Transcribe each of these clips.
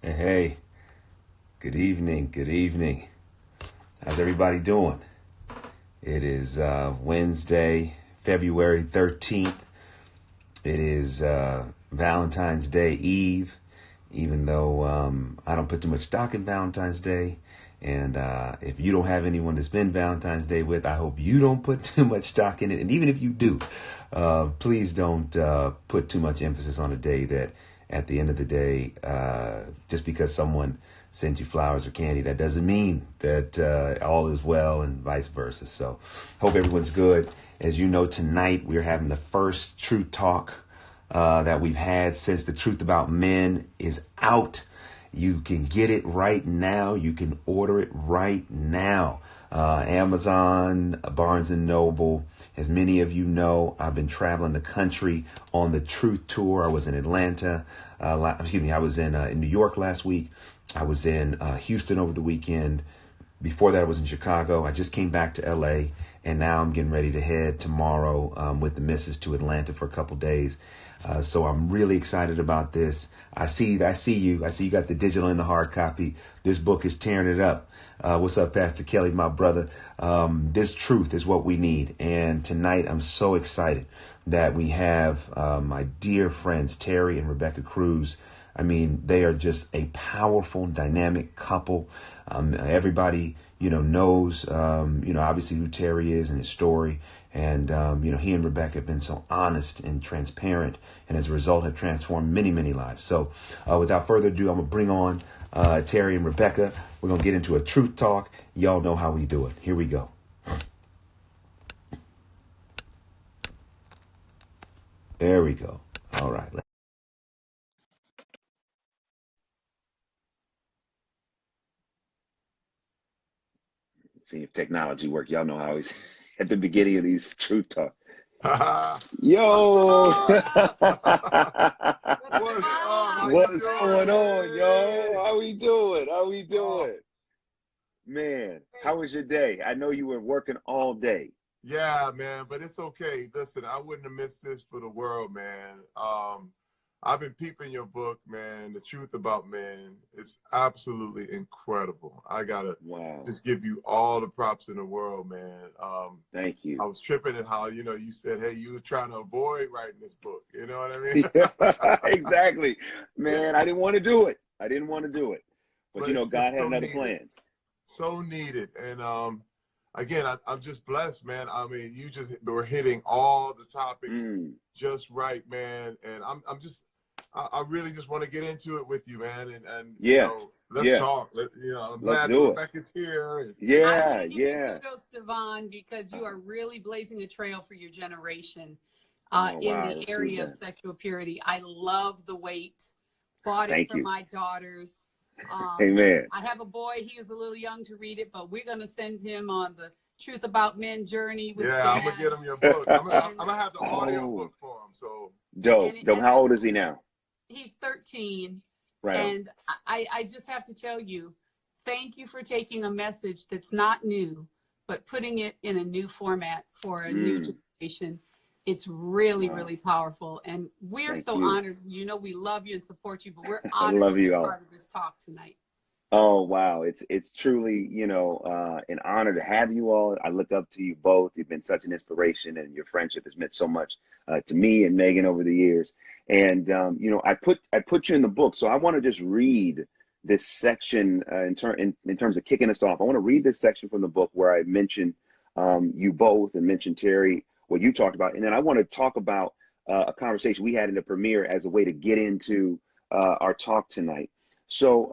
Hey, good evening, good evening. How's everybody doing? It is Wednesday, February 13th. It is Valentine's Day Eve, even though I don't put too much stock in Valentine's Day. And if you don't have anyone to spend Valentine's Day with, I hope you don't put too much stock in it. And even if you do, please don't put too much emphasis on a day that at the end of the day, just because someone sent you flowers or candy, that doesn't mean that all is well and vice versa. So hope everyone's good. As you know, tonight we're having the first Truth Talk that we've had since The Truth About Men is out. You can get it right now. You can order it right now. Amazon, Barnes and Noble. As many of you know, I've been traveling the country on the Truth Tour. I was in Atlanta. I was in New York last week. I was in Houston over the weekend. Before that, I was in Chicago. I just came back to LA, and now I'm getting ready to head tomorrow with the missus to Atlanta for a couple days. So I'm really excited about this. I see you. I see you got the digital and the hard copy. This book is tearing it up. What's up, Pastor Kelly, my brother? This truth is what we need. And tonight, I'm so excited that we have my dear friends, Terry and Rebecca Cruz. I mean, they are just a powerful, dynamic couple. Everybody, knows, obviously who Terry is and his story. And, he and Rebecca have been so honest and transparent, and as a result have transformed many, many lives. So without further ado, I'm going to bring on Terry and Rebecca. We're going to get into a truth talk. Y'all know how we do it. Here we go. There we go. All right. See if technology work. Y'all know how he's at the beginning of these truth talk. Yo, what's going on, yo? How we doing? Man, how was your day? I know you were working all day. Yeah, man, but it's okay. Listen, I wouldn't have missed this for the world, man. I've been peeping your book, man. The Truth About Men is absolutely incredible. I gotta just give you all the props in the world, man. Thank you. I was tripping at how, you said, hey, you were trying to avoid writing this book. You know what I mean? Yeah, exactly. Man, I didn't want to do it. But God had another plan. So needed. And again, I'm just blessed, man. I mean, you just were hitting all the topics just right, man. And I really just want to get into it with you, man. And let's talk. I'm glad that Rebecca's here. I want to give you kudos, DeVon, because you are really blazing a trail for your generation in the area of sexual purity. I love the weight. Bought it for my daughters. Amen. I have a boy. He is a little young to read it, but we're going to send him on the Truth About Men journey with Dad. I'm going to get him your book. I'm going to have the audio book for him. So dope. How old is he now? He's 13. Right. And I just have to tell you, thank you for taking a message that's not new, but putting it in a new format for a new generation. It's really, really powerful. And we're honored. We love you and support you, but we're honored to be part of this talk tonight. Oh, wow. It's truly, an honor to have you all. I look up to you both. You've been such an inspiration, and your friendship has meant so much to me and Megan over the years. And, I put you in the book. So I want to just read this section in terms of kicking us off. I want to read this section from the book where I mentioned you both and mentioned Terry, what you talked about. And then I want to talk about a conversation we had in the premiere as a way to get into our talk tonight. So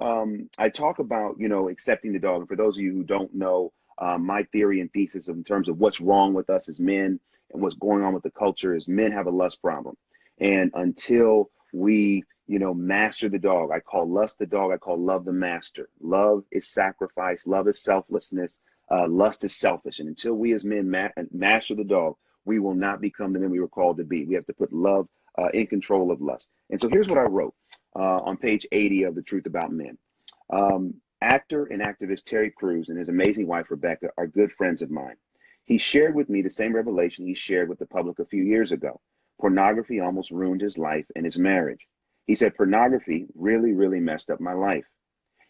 I talk about, accepting the dog. And for those of you who don't know, my theory and thesis in terms of what's wrong with us as men and what's going on with the culture is men have a lust problem. And until we, master the dog, I call lust the dog, I call love the master. Love is sacrifice. Love is selflessness. Lust is selfish. And until we as men master the dog, we will not become the men we were called to be. We have to put love in control of lust. And so here's what I wrote on page 80 of The Truth About Men. Actor and activist Terry Crews and his amazing wife, Rebecca, are good friends of mine. He shared with me the same revelation he shared with the public a few years ago. Pornography almost ruined his life and his marriage. He said, pornography really, really messed up my life.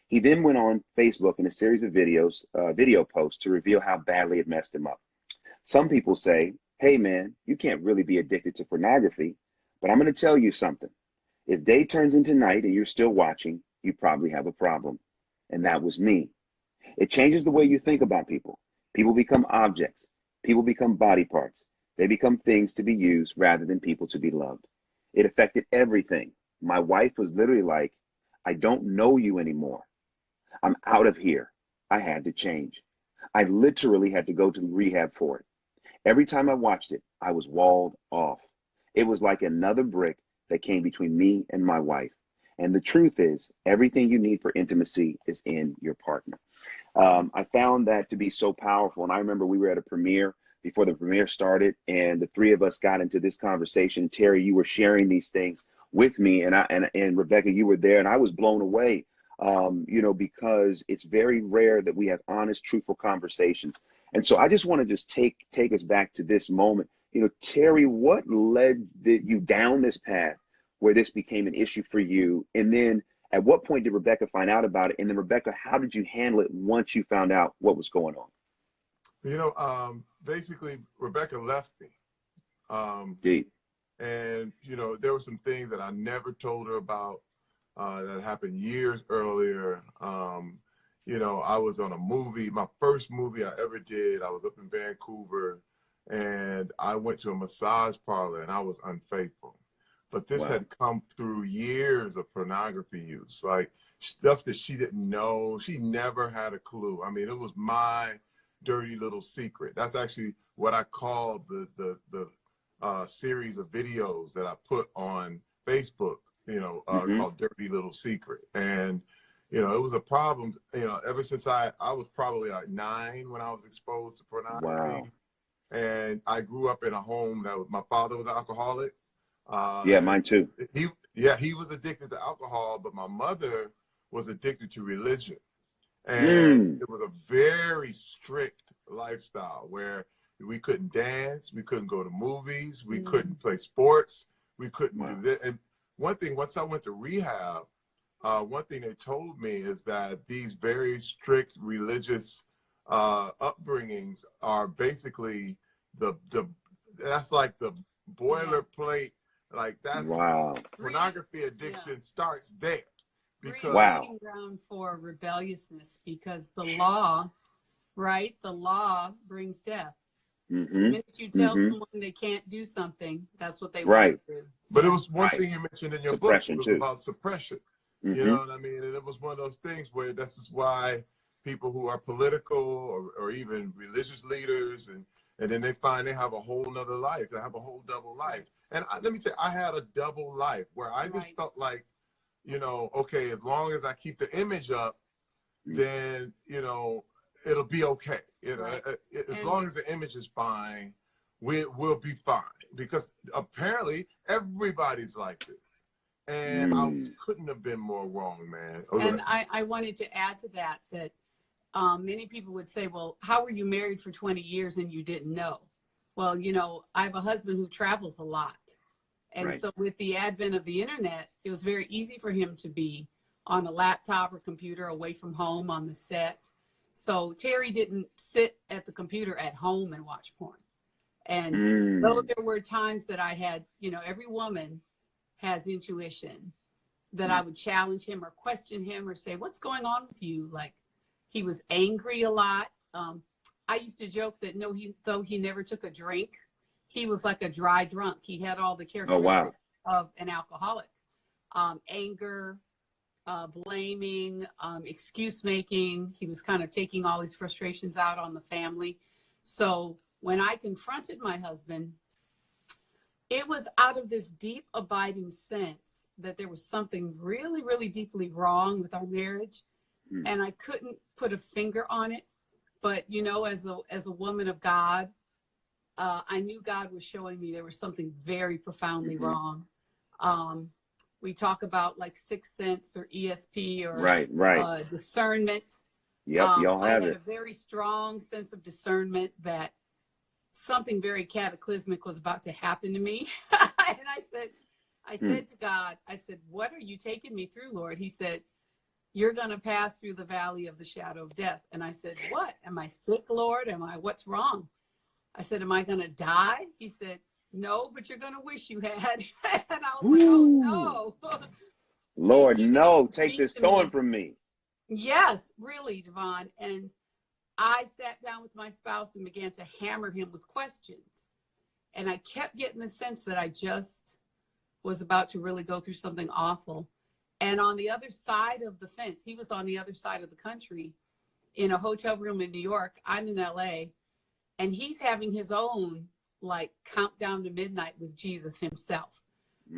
He then went on Facebook in a series of videos, video posts to reveal how badly it messed him up. Some people say, hey man, you can't really be addicted to pornography, but I'm going to tell you something. If day turns into night and you're still watching, you probably have a problem. And that was me. It changes the way you think about people. People become objects. People become body parts. They become things to be used rather than people to be loved. It affected everything. My wife was literally like, I don't know you anymore. I'm out of here. I had to change. I literally had to go to rehab for it. Every time I watched it, I was walled off. It was like another brick that came between me and my wife. And the truth is, everything you need for intimacy is in your partner. I found that to be so powerful. And I remember we were at a premiere before the premiere started, and the three of us got into this conversation. Terry, you were sharing these things with me, and Rebecca, you were there, and I was blown away. Because it's very rare that we have honest, truthful conversations. And so I just want to just take us back to this moment. Terry, what led you down this path where this became an issue for you? And then at what point did Rebecca find out about it? And then Rebecca, how did you handle it once you found out what was going on? Basically Rebecca left me. Deep. And, there were some things that I never told her about. That happened years earlier. I was on a movie, my first movie I ever did. I was up in Vancouver, and I went to a massage parlor, and I was unfaithful. But this had come through years of pornography use, like stuff that she didn't know. She never had a clue. I mean, it was my dirty little secret. That's actually what I called the series of videos that I put on Facebook. Called Dirty Little Secret. And, it was a problem, ever since I was probably like 9 when I was exposed to pornography. Wow. And I grew up in a home my father was an alcoholic. Yeah, mine too. He was addicted to alcohol, but my mother was addicted to religion. And it was a very strict lifestyle where we couldn't dance, we couldn't go to movies, we couldn't play sports, we couldn't do that. And one thing, once I went to rehab, one thing they told me is that these very strict religious upbringings are basically that's like the boilerplate, like that's pornography addiction starts there. Because breeding ground for rebelliousness, because the law brings death. The minute you tell someone they can't do something, that's what they want to do. But it was one thing you mentioned in your book, it was about suppression. You know what I mean? And it was one of those things where this is why people who are political or even religious leaders, and then they find they have a whole nother life. They have a whole double life. And let me say, I had a double life where I just felt like, okay, as long as I keep the image up, then, it'll be okay. As long as the image is fine, we'll be fine. Because apparently everybody's like this. And I couldn't have been more wrong, man. And I wanted to add to that many people would say, well, how were you married for 20 years and you didn't know? Well, I have a husband who travels a lot. And so with the advent of the internet, it was very easy for him to be on a laptop or computer away from home on the set. So Terry didn't sit at the computer at home and watch porn. And though there were times that I had, every woman has intuition, that I would challenge him or question him or say, what's going on with you? Like, he was angry a lot. I used to joke that though he never took a drink, he was like a dry drunk. He had all the characteristics of an alcoholic. Anger, blaming, excuse making. He was kind of taking all his frustrations out on the family. So when I confronted my husband, it was out of this deep abiding sense that there was something really, really deeply wrong with our marriage. And I couldn't put a finger on it. But, as a woman of God, I knew God was showing me there was something very profoundly wrong. We talk about like sixth sense or ESP or discernment. Yep, y'all have I had a very strong sense of discernment that something very cataclysmic was about to happen to me. And I said to God, I said, what are you taking me through, Lord? He said, you're going to pass through the valley of the shadow of death. And I said, what? Am I sick, Lord? What's wrong? I said, am I going to die? He said, no, but you're going to wish you had. And I was like, oh, no. Lord, you no, take speak this to thorn me. from me. Yes, really, DeVon. And I sat down with my spouse and began to hammer him with questions. And I kept getting the sense that I just was about to really go through something awful. And on the other side of the fence, he was on the other side of the country in a hotel room in New York. I'm in LA. And he's having his own like countdown to midnight with Jesus himself,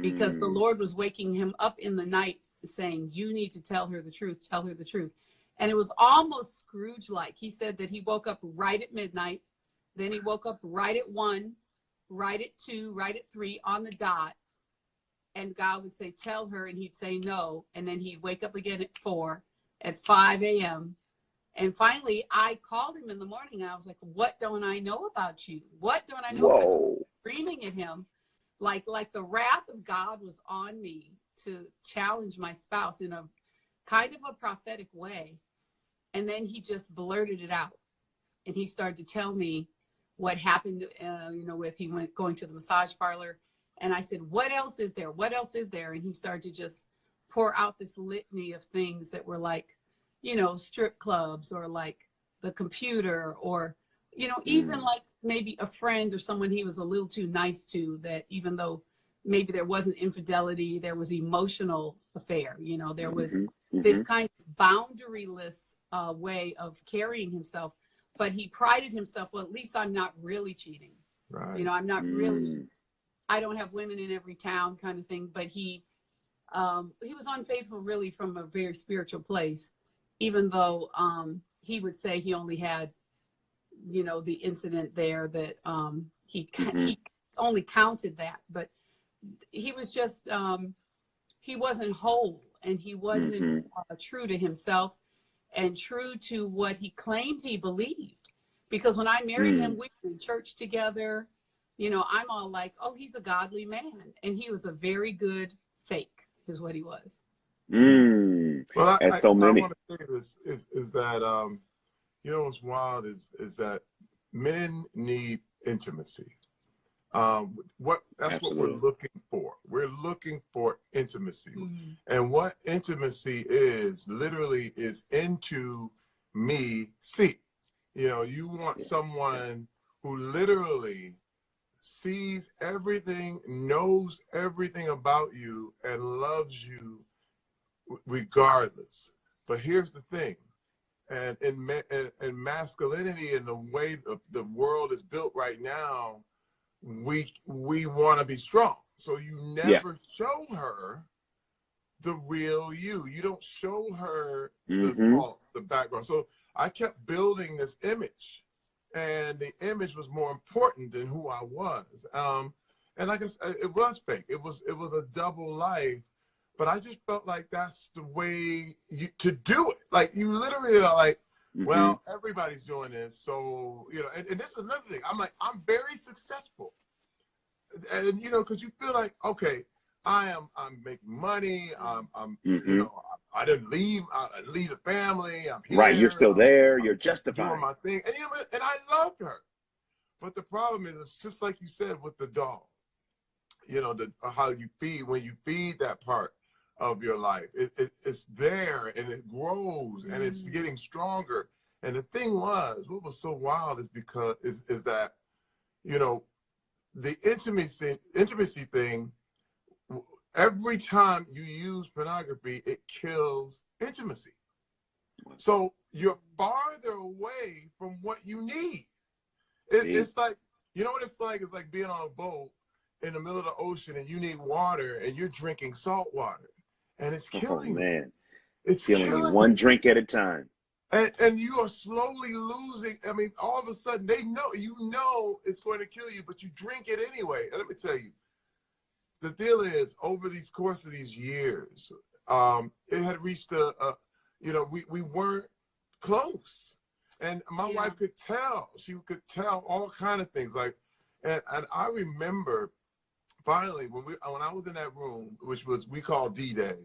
because the Lord was waking him up in the night saying, you need to tell her the truth, tell her the truth. And it was almost Scrooge-like. He said that he woke up right at midnight. Then he woke up right at 1, right at 2, right at 3 on the dot. And God would say, tell her, and he'd say no. And then he'd wake up again at 4, at 5 a.m. And finally, I called him in the morning. And I was like, what don't I know about you? What don't I know about you? Screaming at him, like the wrath of God was on me to challenge my spouse in a kind of a prophetic way. And then he just blurted it out. And he started to tell me what happened, with he went going to the massage parlor. And I said, what else is there? What else is there? And he started to just pour out this litany of things that were like, strip clubs, or like the computer, or, even like maybe a friend or someone he was a little too nice to, that even though maybe there wasn't infidelity, there was emotional affair. There was this kind of boundaryless way of carrying himself, but he prided himself, well, at least I'm not really cheating. Right. I'm not really, I don't have women in every town kind of thing. But he was unfaithful really from a very spiritual place, even though he would say he only had, the incident there that he only counted that, but he was just, he wasn't whole, and he wasn't true to himself and true to what he claimed he believed. Because when I married him, we were in church together. I'm all like, oh, he's a godly man. And he was a very good fake, is what he was. Well, I want to say this is that, what's wild is that men need intimacy. That's Absolutely. what we're looking for. We're looking for intimacy. And what intimacy is literally is into me see. You want someone who literally sees everything, knows everything about you, and loves you regardless. But here's the thing. And in masculinity and the way the world is built right now, we want to be strong. So you never show her the real you. You don't show her the thoughts, the background. So I kept building this image, and the image was more important than who I was. And like I said, it was fake. It was a double life. But I just felt like that's the way to do it. Like, you literally are like, well, everybody's doing this. So, and this is another thing. I'm like, I'm very successful. And, because you feel like, okay, I'm making money. I'm I didn't leave. I leave the family. I'm here. Right. You're still there. I'm you're justifying. Doing my thing. And I loved her. But the problem is, it's just like you said with the dog, how you feed, when you feed that part of your life, it's there, and it grows, and it's getting stronger. And the thing was, what was so wild is because is that, the intimacy thing, every time you use pornography, it kills intimacy. So you're farther away from what you need. It's like, what it's like? It's like being on a boat in the middle of the ocean, and you need water, and you're drinking salt water. And it's killing you. It's killing you one drink at a time. And you are slowly losing. I mean, all of a sudden, they know, it's going to kill you, but you drink it anyway. And let me tell you, the deal is, over these course of these years, it had reached we weren't close. And my wife could tell. She could tell all kind of things. Like, and I remember finally, when I was in that room, which was we call D-Day,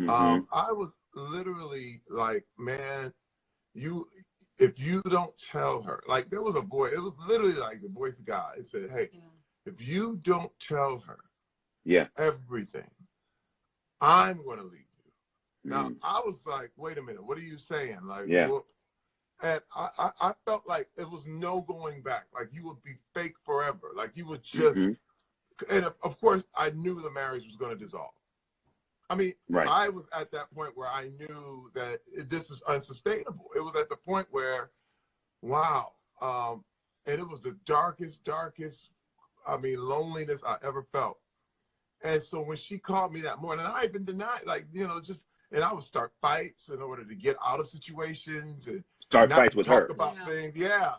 I was literally like, man, if you don't tell her, like there was a boy, it was literally like the voice of God. It said, hey, if you don't tell her everything, I'm going to leave you. Now, I was like, wait a minute, what are you saying? Like, well, and I felt like it was no going back. Like you would be fake forever. Like you would just, and of course, I knew the marriage was going to dissolve. I mean, I was at that point where I knew that this is unsustainable. It was at the point where, wow. And it was the darkest, I mean, loneliness I ever felt. And so when she called me that morning, I had been denied, like, you know, just, and I would start fights in order to get out of situations and start fights with her about things. He had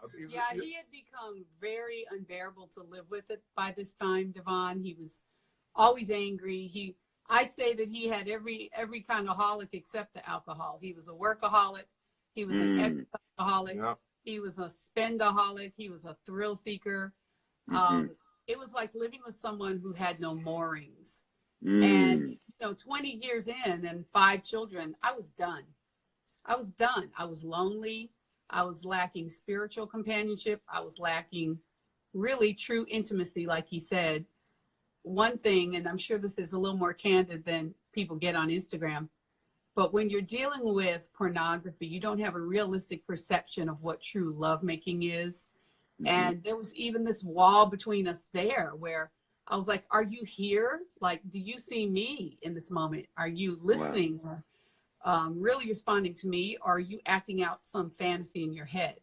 become very unbearable to live with it by this time, DeVon. He was always angry. I say that he had every kind of holic except the alcohol. He was a workaholic. He was an alcoholic. He was a spendaholic. He was a thrill seeker. It was like living with someone who had no moorings. And, you know, 20 years in and 5 children, I was done. I was lonely. I was lacking spiritual companionship. I was lacking really true intimacy, like he said. One thing, and I'm sure this is a little more candid than people get on Instagram, but when you're dealing with pornography, you don't have a realistic perception of what true lovemaking is. And there was even this wall between us there where I was like, are you here? Like, do you see me in this moment? Are you listening or really responding to me? Or are you acting out some fantasy in your head?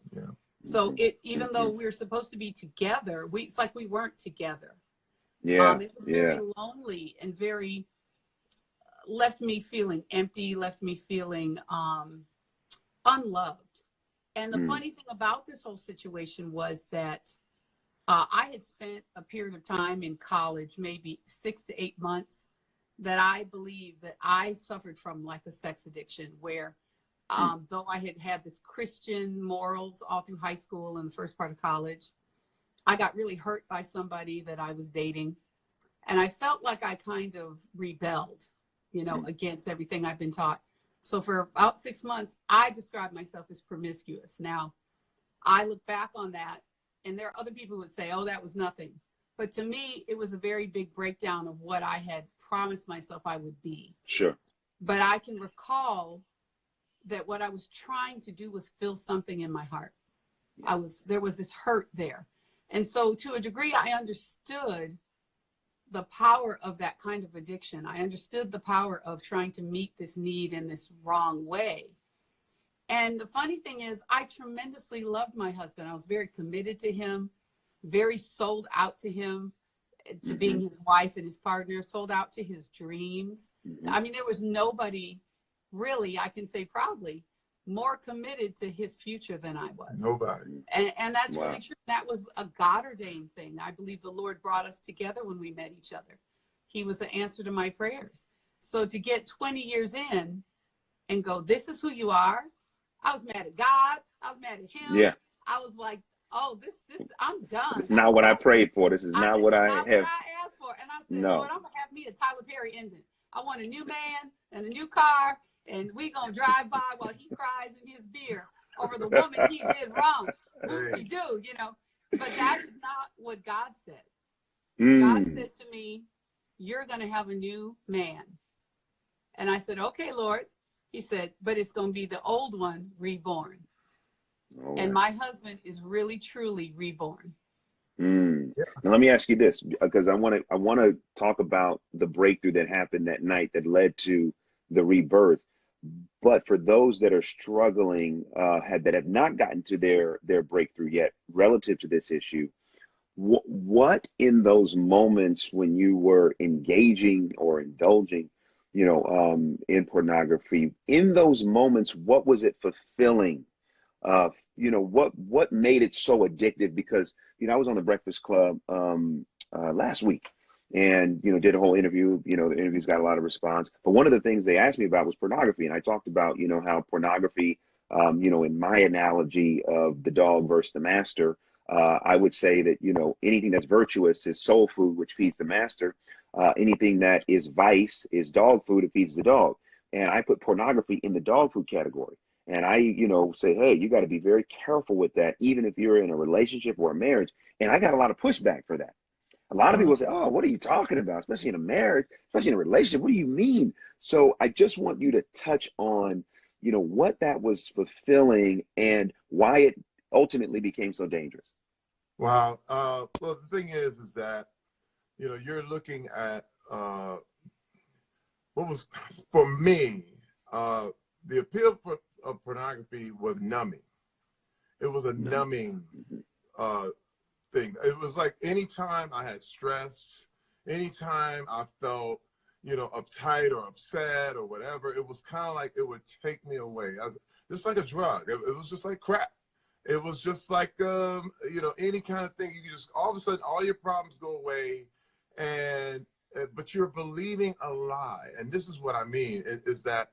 So even though we were supposed to be together, it's like we weren't together. It was very lonely and very left me feeling empty, left me feeling unloved. And the funny thing about this whole situation was that I had spent a period of time in college, maybe 6 to 8 months, that I believe that I suffered from like a sex addiction where though I had had this Christian morals all through high school and the first part of college, I got really hurt by somebody that I was dating. And I felt like I kind of rebelled, you know, against everything I've been taught. So for about 6 months, I described myself as promiscuous. Now, I look back on that, and there are other people who would say, oh, that was nothing. But to me, it was a very big breakdown of what I had promised myself I would be. Sure. But I can recall that what I was trying to do was fill something in my heart. There was this hurt there. And so to a degree, I understood the power of that kind of addiction. I understood the power of trying to meet this need in this wrong way. And the funny thing is, I tremendously loved my husband. I was very committed to him, very sold out to him, to being his wife and his partner, sold out to his dreams. I mean, there was nobody really, I can say proudly, more committed to his future than I was. Nobody. And that's really true. That was a God ordained thing. I believe the Lord brought us together when we met each other. He was the answer to my prayers. So to get 20 years in and go, this is who you are. I was mad at God. I was mad at him. Yeah. I was like, oh, this, I'm done. This is not what I prayed for. This is not what I have. What I asked for. And I said, Lord, I'm going to have me a Tyler Perry ending. I want a new man and a new car. And we going to drive by while he cries in his beer over the woman he did wrong. Whoop-de-doo, you know. But that is not what God said. God said to me, you're going to have a new man. And I said, okay, Lord. He said, but it's going to be the old one reborn. And my husband is really, truly reborn. Now, let me ask you this, because I want to talk about the breakthrough that happened that night that led to the rebirth. But for those that are struggling, that have not gotten to their breakthrough yet relative to this issue, what in those moments when you were engaging or indulging, you know, in pornography, in those moments, what was it fulfilling? You know, what made it so addictive? Because, you know, I was on the Breakfast Club last week. And, you know, did a whole interview, you know, the interview's got a lot of response. But one of the things they asked me about was pornography. And I talked about, you know, how pornography, you know, in my analogy of the dog versus the master, I would say that, you know, anything that's virtuous is soul food, which feeds the master. Anything that is vice is dog food, it feeds the dog. And I put pornography in the dog food category. And I, you know, say, hey, you got to be very careful with that, even if you're in a relationship or a marriage. And I got a lot of pushback for that. A lot of people say, oh, what are you talking about? Especially in a marriage, especially in a relationship. What do you mean? So I just want you to touch on, you know, what that was fulfilling and why it ultimately became so dangerous. Wow. Well, the thing is that, you know, you're looking at what was, for me, the appeal of pornography was numbing. It was a numbing thing. It was like anytime I had stress, anytime I felt, you know, uptight or upset or whatever, it was kind of like it would take me away. Just like a drug. It was just like crack. It was just like, you know, any kind of thing. You just, all of a sudden, all your problems go away, and but you're believing a lie. And this is what I mean, is that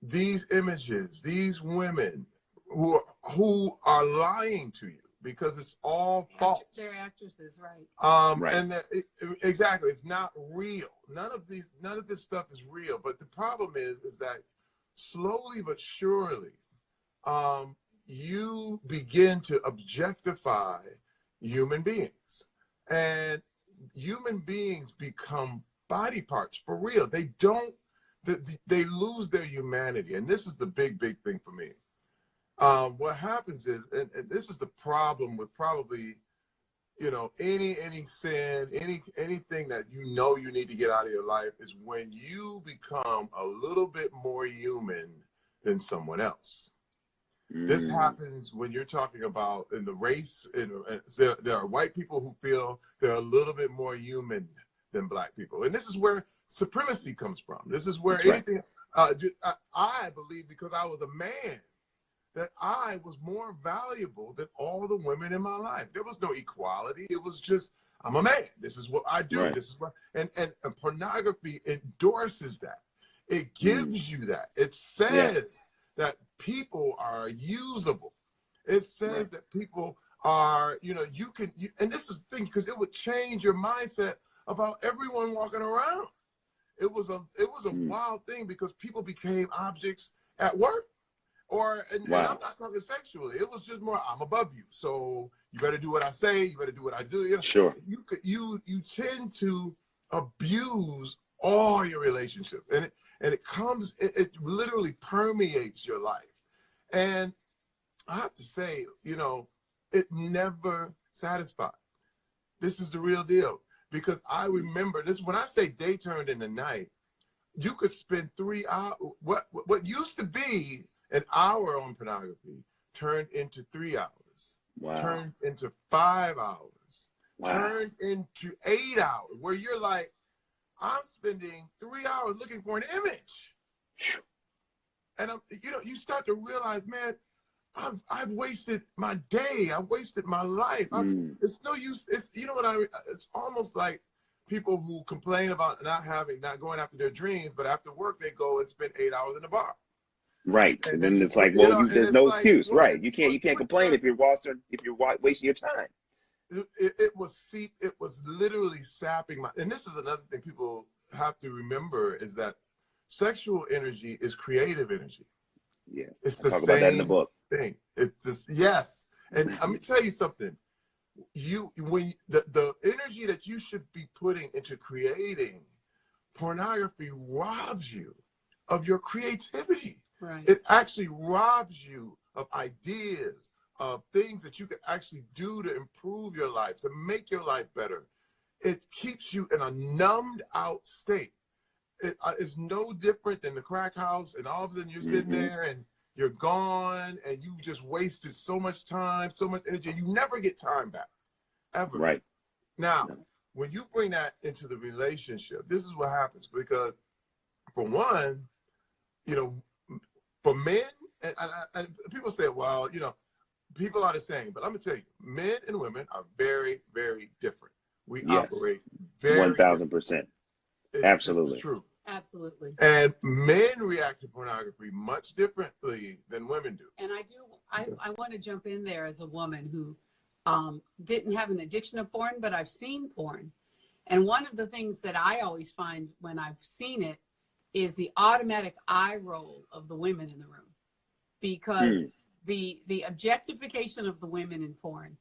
these images, these women who are lying to you, because it's all false. They're actresses, right? Right. And exactly, it's not real. None of this stuff is real. But the problem is that slowly but surely, you begin to objectify human beings, and human beings become body parts for real. They don't. They lose their humanity, and this is the big thing for me. What happens is, and this is the problem with probably, you know, any sin, anything that you know you need to get out of your life, is when you become a little bit more human than someone else. This happens when you're talking about in the race. There are white people who feel they're a little bit more human than black people, and this is where supremacy comes from. This is where anything. I believe, because I was a man, that I was more valuable than all the women in my life. There was no equality. It was just, I'm a man. This is what I do. Right. This is what, and pornography endorses that. It gives you that. It says that people are usable. It says that people are, you know, and this is the thing, because it would change your mindset about everyone walking around. It was a wild thing, because people became objects at work. And I'm not talking sexually. It was just more, I'm above you, so you better do what I say. You better do what I do. You know, sure. You tend to abuse all your relationships, and it literally permeates your life. And I have to say, you know, it never satisfied. This is the real deal, because I remember this. When I say day turned into night, you could spend 3 hours. What used to be an hour on pornography turned into 3 hours, turned into 5 hours, turned into 8 hours, where you're like, I'm spending 3 hours looking for an image. And you know, you start to realize, man, I've wasted my day. I've wasted my life. It's no use. It's, you know what, it's almost like people who complain about not going after their dreams, but after work they go and spend 8 hours in the bar. Right, and then it's like, well, there's no excuse, right? You can't complain if you're wasting your time. It was literally sapping my. And this is another thing people have to remember, is that sexual energy is creative energy. Yes, it's the talk about that in the book. Thing. It's this, yes, and let me tell you something. When the energy that you should be putting into creating, pornography robs you of your creativity. Right. It actually robs you of ideas, of things that you can actually do to improve your life, to make your life better. It keeps you in a numbed out state. It is no different than the crack house, and all of a sudden you're sitting there and you're gone, and you just wasted so much time, so much energy. You never get time back, ever. Right. Now, when you bring that into the relationship, this is what happens. Because, for one, you know, for men, and people say, well, you know, people are the same. But I'm going to tell you, men and women are very, very different. We operate very 1,000%. Absolutely. It's the truth. Absolutely. And men react to pornography much differently than women do. And I want to jump in there as a woman who didn't have an addiction to porn, but I've seen porn. And one of the things that I always find when I've seen it is the automatic eye roll of the women in the room, because the objectification of the women in porn,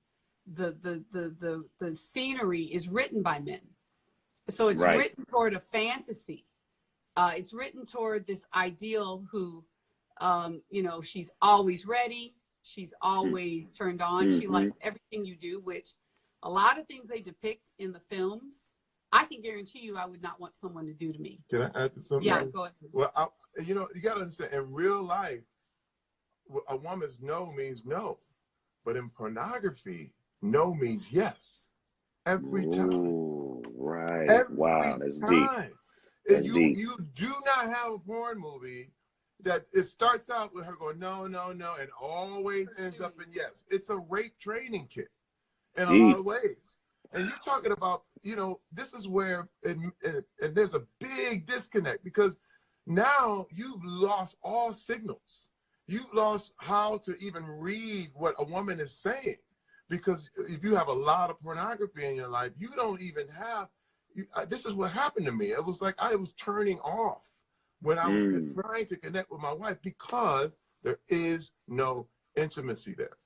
the scenery is written by men. So it's written toward a fantasy. It's written toward this ideal who, you know, she's always ready. She's always turned on. She likes everything you do, which a lot of things they depict in the films, I can guarantee you I would not want someone to do to me. Can I add to something? Yeah, go ahead. Well, you know, you got to understand, in real life, a woman's no means no. But in pornography, no means yes. Every time. Ooh, right. Every wow, that's time. deep. That's You deep. do not have a porn movie that it starts out with her going, no, no, no, and always ends up in yes. It's a rape training kit in a lot of ways. And you're talking about, you know, this is where, and there's a big disconnect, because now you've lost all signals. You've lost how to even read what a woman is saying. Because if you have a lot of pornography in your life, you don't even have, this is what happened to me. It was like I was turning off when I was trying to connect with my wife, because there is no intimacy there.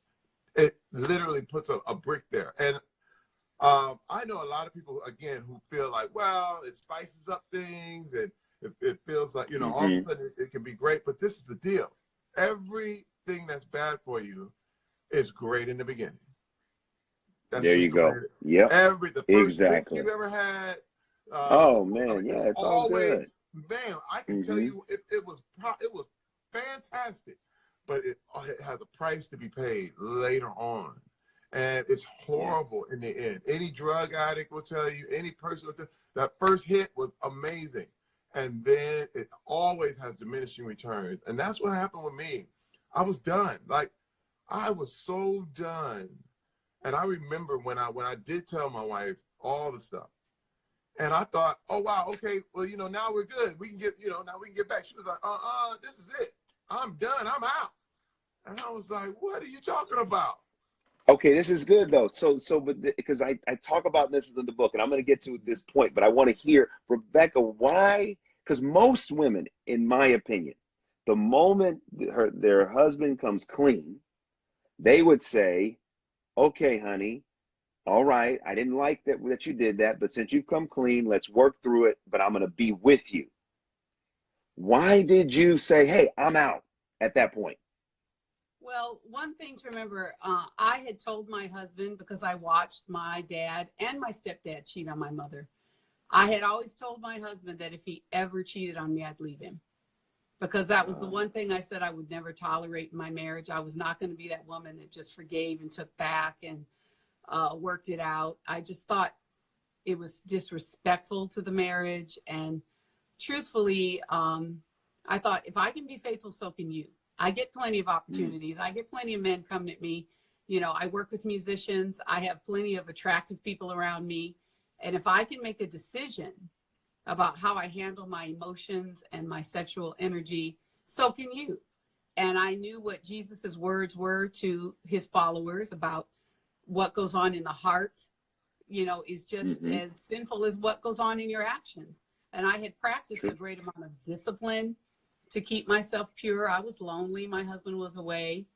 It literally puts a brick there. And I know a lot of people, again, who feel like, well, it spices up things, and it feels like, you know, all of a sudden it can be great. But this is the deal. Everything that's bad for you is great in the beginning. That's there you go. Yep. The first drink you've ever had. Oh man, yeah, it's all good. Man, I can tell you, it was fantastic, but it has a price to be paid later on, and it's horrible in the end. Any drug addict will tell you, any person will tell you, that first hit was amazing, and then it always has diminishing returns, and that's what happened with me. I was done. Like, I was so done. And I remember when I did tell my wife all the stuff, and I thought, oh wow, okay, well, you know, now we're good. We can get, you know, now we can get back. She was like, this is it. I'm done. I'm out. And I was like, what are you talking about? Okay, this is good though. But because I talk about this in the book, and I'm going to get to this point, but I want to hear, Rebecca, why? Because most women, in my opinion, the moment their husband comes clean, they would say, okay, honey, all right, I didn't like that you did that, but since you've come clean, let's work through it, but I'm going to be with you. Why did you say, hey, I'm out at that point? Well, one thing to remember, I had told my husband, because I watched my dad and my stepdad cheat on my mother. I had always told my husband that if he ever cheated on me, I'd leave him. Because that was the one thing I said I would never tolerate in my marriage. I was not going to be that woman that just forgave and took back and worked it out. I just thought it was disrespectful to the marriage. And truthfully, I thought, if I can be faithful, so can you. I get plenty of opportunities. I get plenty of men coming at me. You know, I work with musicians. I have plenty of attractive people around me. And if I can make a decision about how I handle my emotions and my sexual energy, so can you. And I knew what Jesus's words were to his followers about what goes on in the heart, you know, is just as sinful as what goes on in your actions. And I had practiced a great amount of discipline to keep myself pure. I was lonely. My husband was away.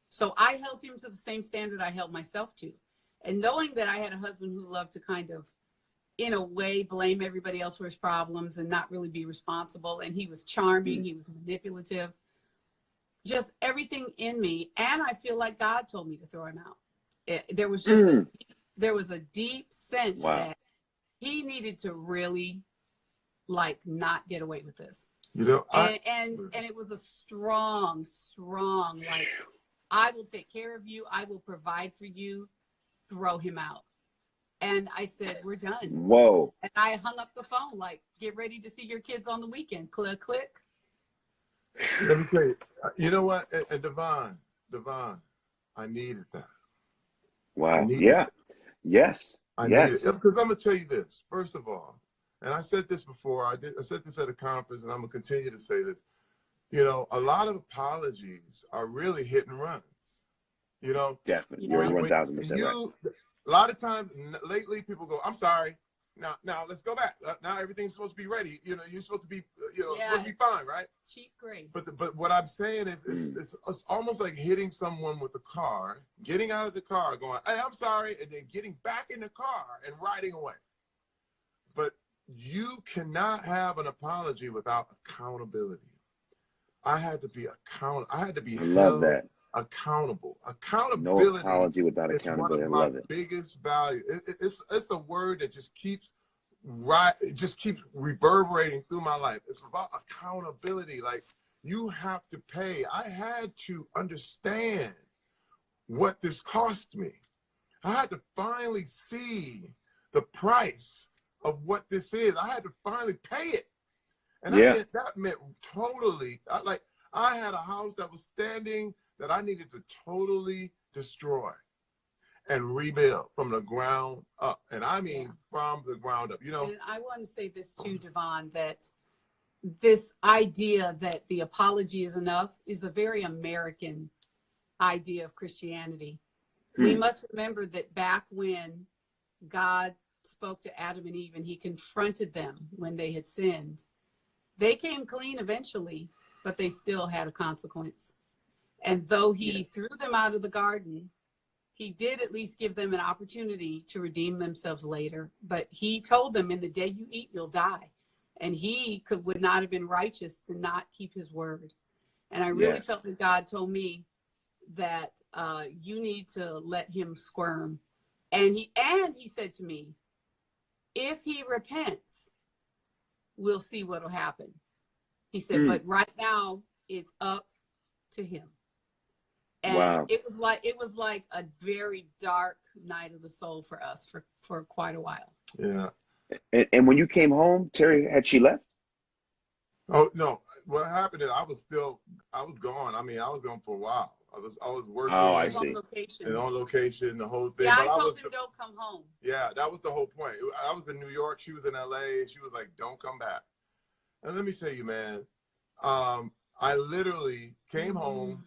So I held him to the same standard I held myself to. And knowing that I had a husband who loved to kind of, in a way, blame everybody else for his problems and not really be responsible. And he was charming. He was manipulative. Just everything in me. And I feel like God told me to throw him out. There was just there was a deep sense that he needed to really, like, not get away with this. You know, and it was a strong, like, I will take care of you. I will provide for you. Throw him out. And I said, we're done. Whoa. And I hung up the phone, like, get ready to see your kids on the weekend. Click, click. Let me tell you, you know what? And DeVon, I needed that. Wow. Yeah. Yes. I needed it. Because I'm going to tell you this, first of all, and I said this before, I said this at a conference, and I'm going to continue to say this. You know, a lot of apologies are really hit and runs. You know, Definitely. You You're know? 1000% right. A lot of times lately people go, I'm sorry. Now let's go back. Now everything's supposed to be ready. You know, you're supposed to be, supposed to be fine, right? Cheap grace. But what I'm saying is, it's almost like hitting someone with a car, getting out of the car, going, hey, I'm sorry, and then getting back in the car and riding away. But you cannot have an apology without accountability. I had to be accountable. I had to be held accountable. Accountability. No apology without accountability. Is one I of love my it. biggest values. It's a word that just keeps reverberating through my life. It's about accountability. Like, you have to pay. I had to understand what this cost me. I had to finally see the price of what this is. I had to finally pay it. And that meant totally, I had a house that was standing that I needed to totally destroy and rebuild from the ground up. And I mean, from the ground up, And I want to say this too, DeVon, that this idea that the apology is enough is a very American idea of Christianity. We must remember that back when God spoke to Adam and Eve and he confronted them when they had sinned, they came clean eventually, but they still had a consequence. And though he threw them out of the garden, he did at least give them an opportunity to redeem themselves later. But he told them, in the day you eat, you'll die. And he would not have been righteous to not keep his word. And I really felt that God told me that you need to let him squirm. And he said to me, if he repents, we'll see what'll happen. He said, but right now it's up to him. And it was like a very dark night of the soul for us for quite a while. Yeah. And when you came home, Terry, had she left? Oh no! What happened is I was gone. I mean, I was gone for a while. I was working. Oh, I see. On location, the whole thing. Yeah, but I told him don't come home. Yeah, that was the whole point. I was in New York. She was in LA. She was like, "Don't come back." And let me tell you, man, I literally came home,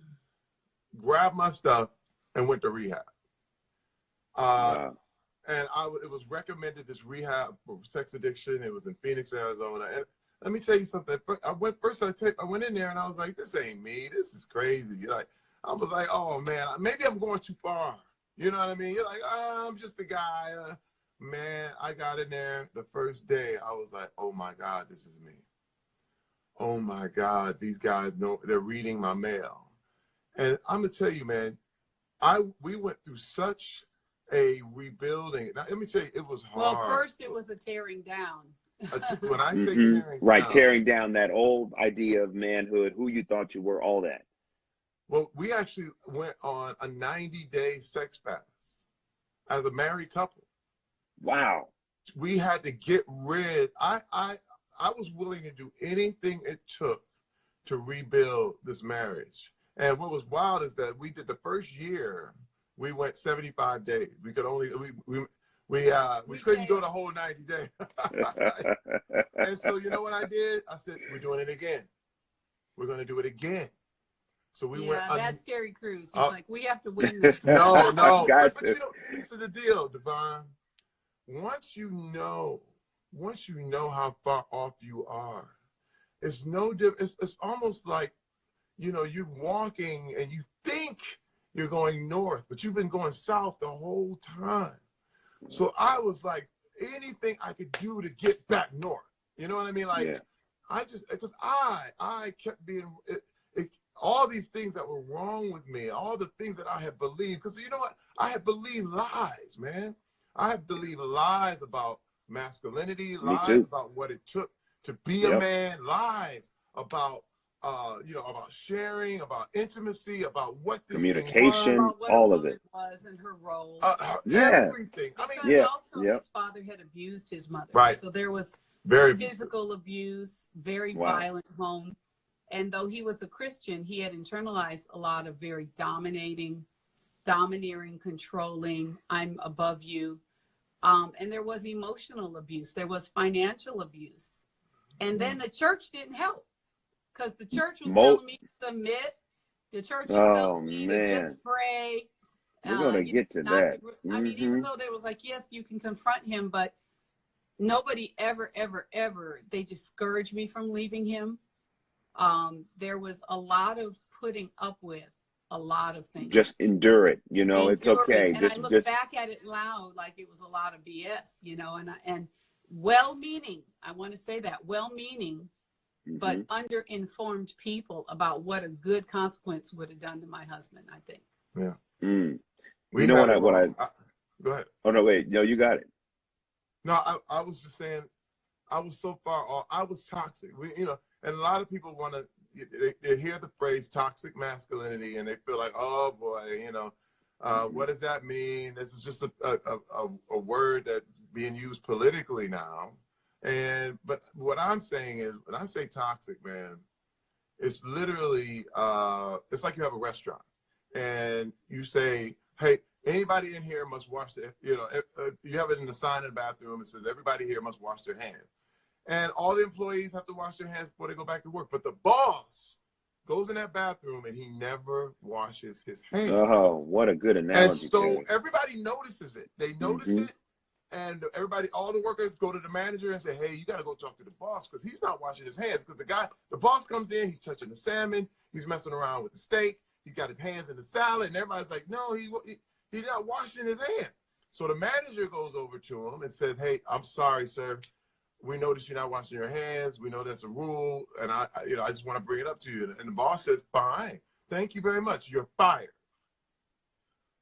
grabbed my stuff, and went to rehab. And it was recommended, this rehab for sex addiction. It was in Phoenix, Arizona. And let me tell you something. I went in there and I was like, this ain't me. This is crazy. I was like, oh man, maybe I'm going too far. You know what I mean? You're like, I'm just a guy. Man, I got in there the first day. I was like, oh my God, this is me. Oh my God, these guys know, they're reading my mail. And I'm gonna tell you, man, we went through such a rebuilding. Now, let me tell you, it was hard. Well, first it was a tearing down. When I say tearing down, tearing down that old idea of manhood, who you thought you were, all that. Well, we actually went on a 90-day sex fast as a married couple. Wow. We had to get rid. I was willing to do anything it took to rebuild this marriage. And what was wild is that we did the first year, we went 75 days. We could only we couldn't go the whole 90 days. And so you know what I did? I said, we're doing it again. We're going to do it again. So we went. That's Terry Crews. He's like, we have to win this. No. But you know, this is the deal, DeVon. Once you know how far off you are, it's no different. It's almost like, you're walking and you think you're going north, but you've been going south the whole time. So I was like, anything I could do to get back north. You know what I mean? Like, because I kept being, all these things that were wrong with me, all the things that I had believed, because you know what? I had believed lies, man. I had believed lies about masculinity, lies about what it took to be a man, lies about about sharing, about intimacy, about what this communication, thing was, all of it was and her role. Everything. I mean, his father had abused his mother, right? So there was very physical abuse, very violent home. And though he was a Christian, he had internalized a lot of very domineering, controlling, I'm above you. And there was emotional abuse. There was financial abuse. And then the church didn't help, because the church was telling me to submit. The church was telling me to just pray. We're going to get to that. I mean, even though there was like, yes, you can confront him, but nobody ever, they discouraged me from leaving him. There was a lot of putting up with a lot of things. Just endure it, you know, it's okay. And I look back at it now like it was a lot of BS, you know, and well-meaning, I want to say that, well-meaning, but under-informed people about what a good consequence would have done to my husband, I think. Yeah. You know what I go ahead. Oh, no, wait. No, you got it. No, I was just saying, I was so far off. I was toxic. You know, and a lot of people want to, they hear the phrase toxic masculinity and they feel like, oh boy, you know, what does that mean? This is just a word that's being used politically now. But what I'm saying is, when I say toxic, man, it's literally, it's like you have a restaurant and you say, hey, anybody in here must wash their, you know, you have it in the sign in the bathroom. It says everybody here must wash their hands. And all the employees have to wash their hands before they go back to work. But the boss goes in that bathroom and he never washes his hands. Oh, what a good analogy. And so everybody notices it. They notice it. And everybody, all the workers go to the manager and say, hey, you got to go talk to the boss because he's not washing his hands. Because the boss comes in, he's touching the salmon. He's messing around with the steak. He's got his hands in the salad. And everybody's like, no, he's not washing his hands. So the manager goes over to him and says, hey, I'm sorry, sir. We noticed you're not washing your hands. We know that's a rule. And I just want to bring it up to you. And the boss says, fine. Thank you very much. You're fired.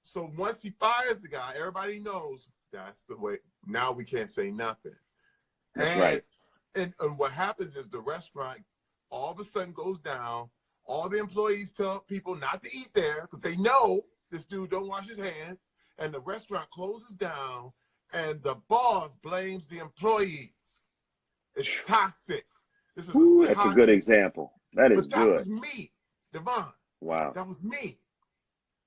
So once he fires the guy, everybody knows that's the way. Now we can't say nothing. That's right. And what happens is the restaurant all of a sudden goes down. All the employees tell people not to eat there because they know this dude don't wash his hands. And the restaurant closes down. And the boss blames the employees. It's toxic. This is that's a good example. That is good. That was me, DeVon. Wow. That was me.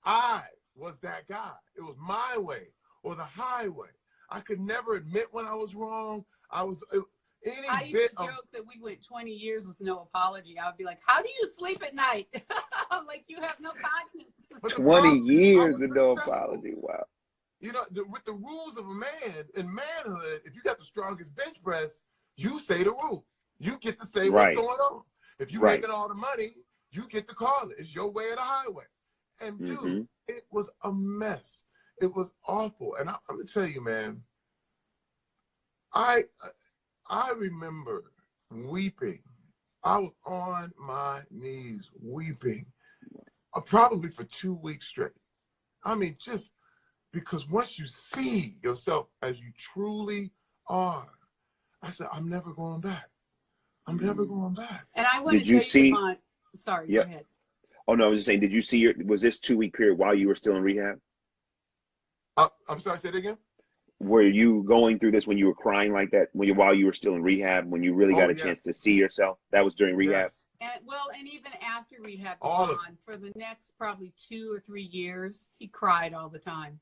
I was that guy. It was my way or the highway. I could never admit when I was wrong. I used to joke that we went 20 years with no apology. I would be like, how do you sleep at night? I'm like, you have no conscience. 20 years with no apology. Wow. You know, with the rules of a man, in manhood, if you got the strongest bench press, you say the rule. You get to say what's going on. If you're making all the money, you get to call it. It's your way or the highway. And dude, it was a mess. It was awful. And I'm gonna tell you, man, I remember weeping. I was on my knees weeping, probably for 2 weeks straight. I mean, just because once you see yourself as you truly are, I said, I'm never going back. I'm never going back. And I want to tell you, DeVon, sorry, go ahead. Oh, no, I was just saying, did you see was this 2 week period while you were still in rehab? I'm sorry, say it again? Were you going through this when you were crying like that, while you were still in rehab, when you really got a chance to see yourself? That was during rehab? Yes. And even after rehab, DeVon, for the next probably 2 or 3 years, he cried all the time.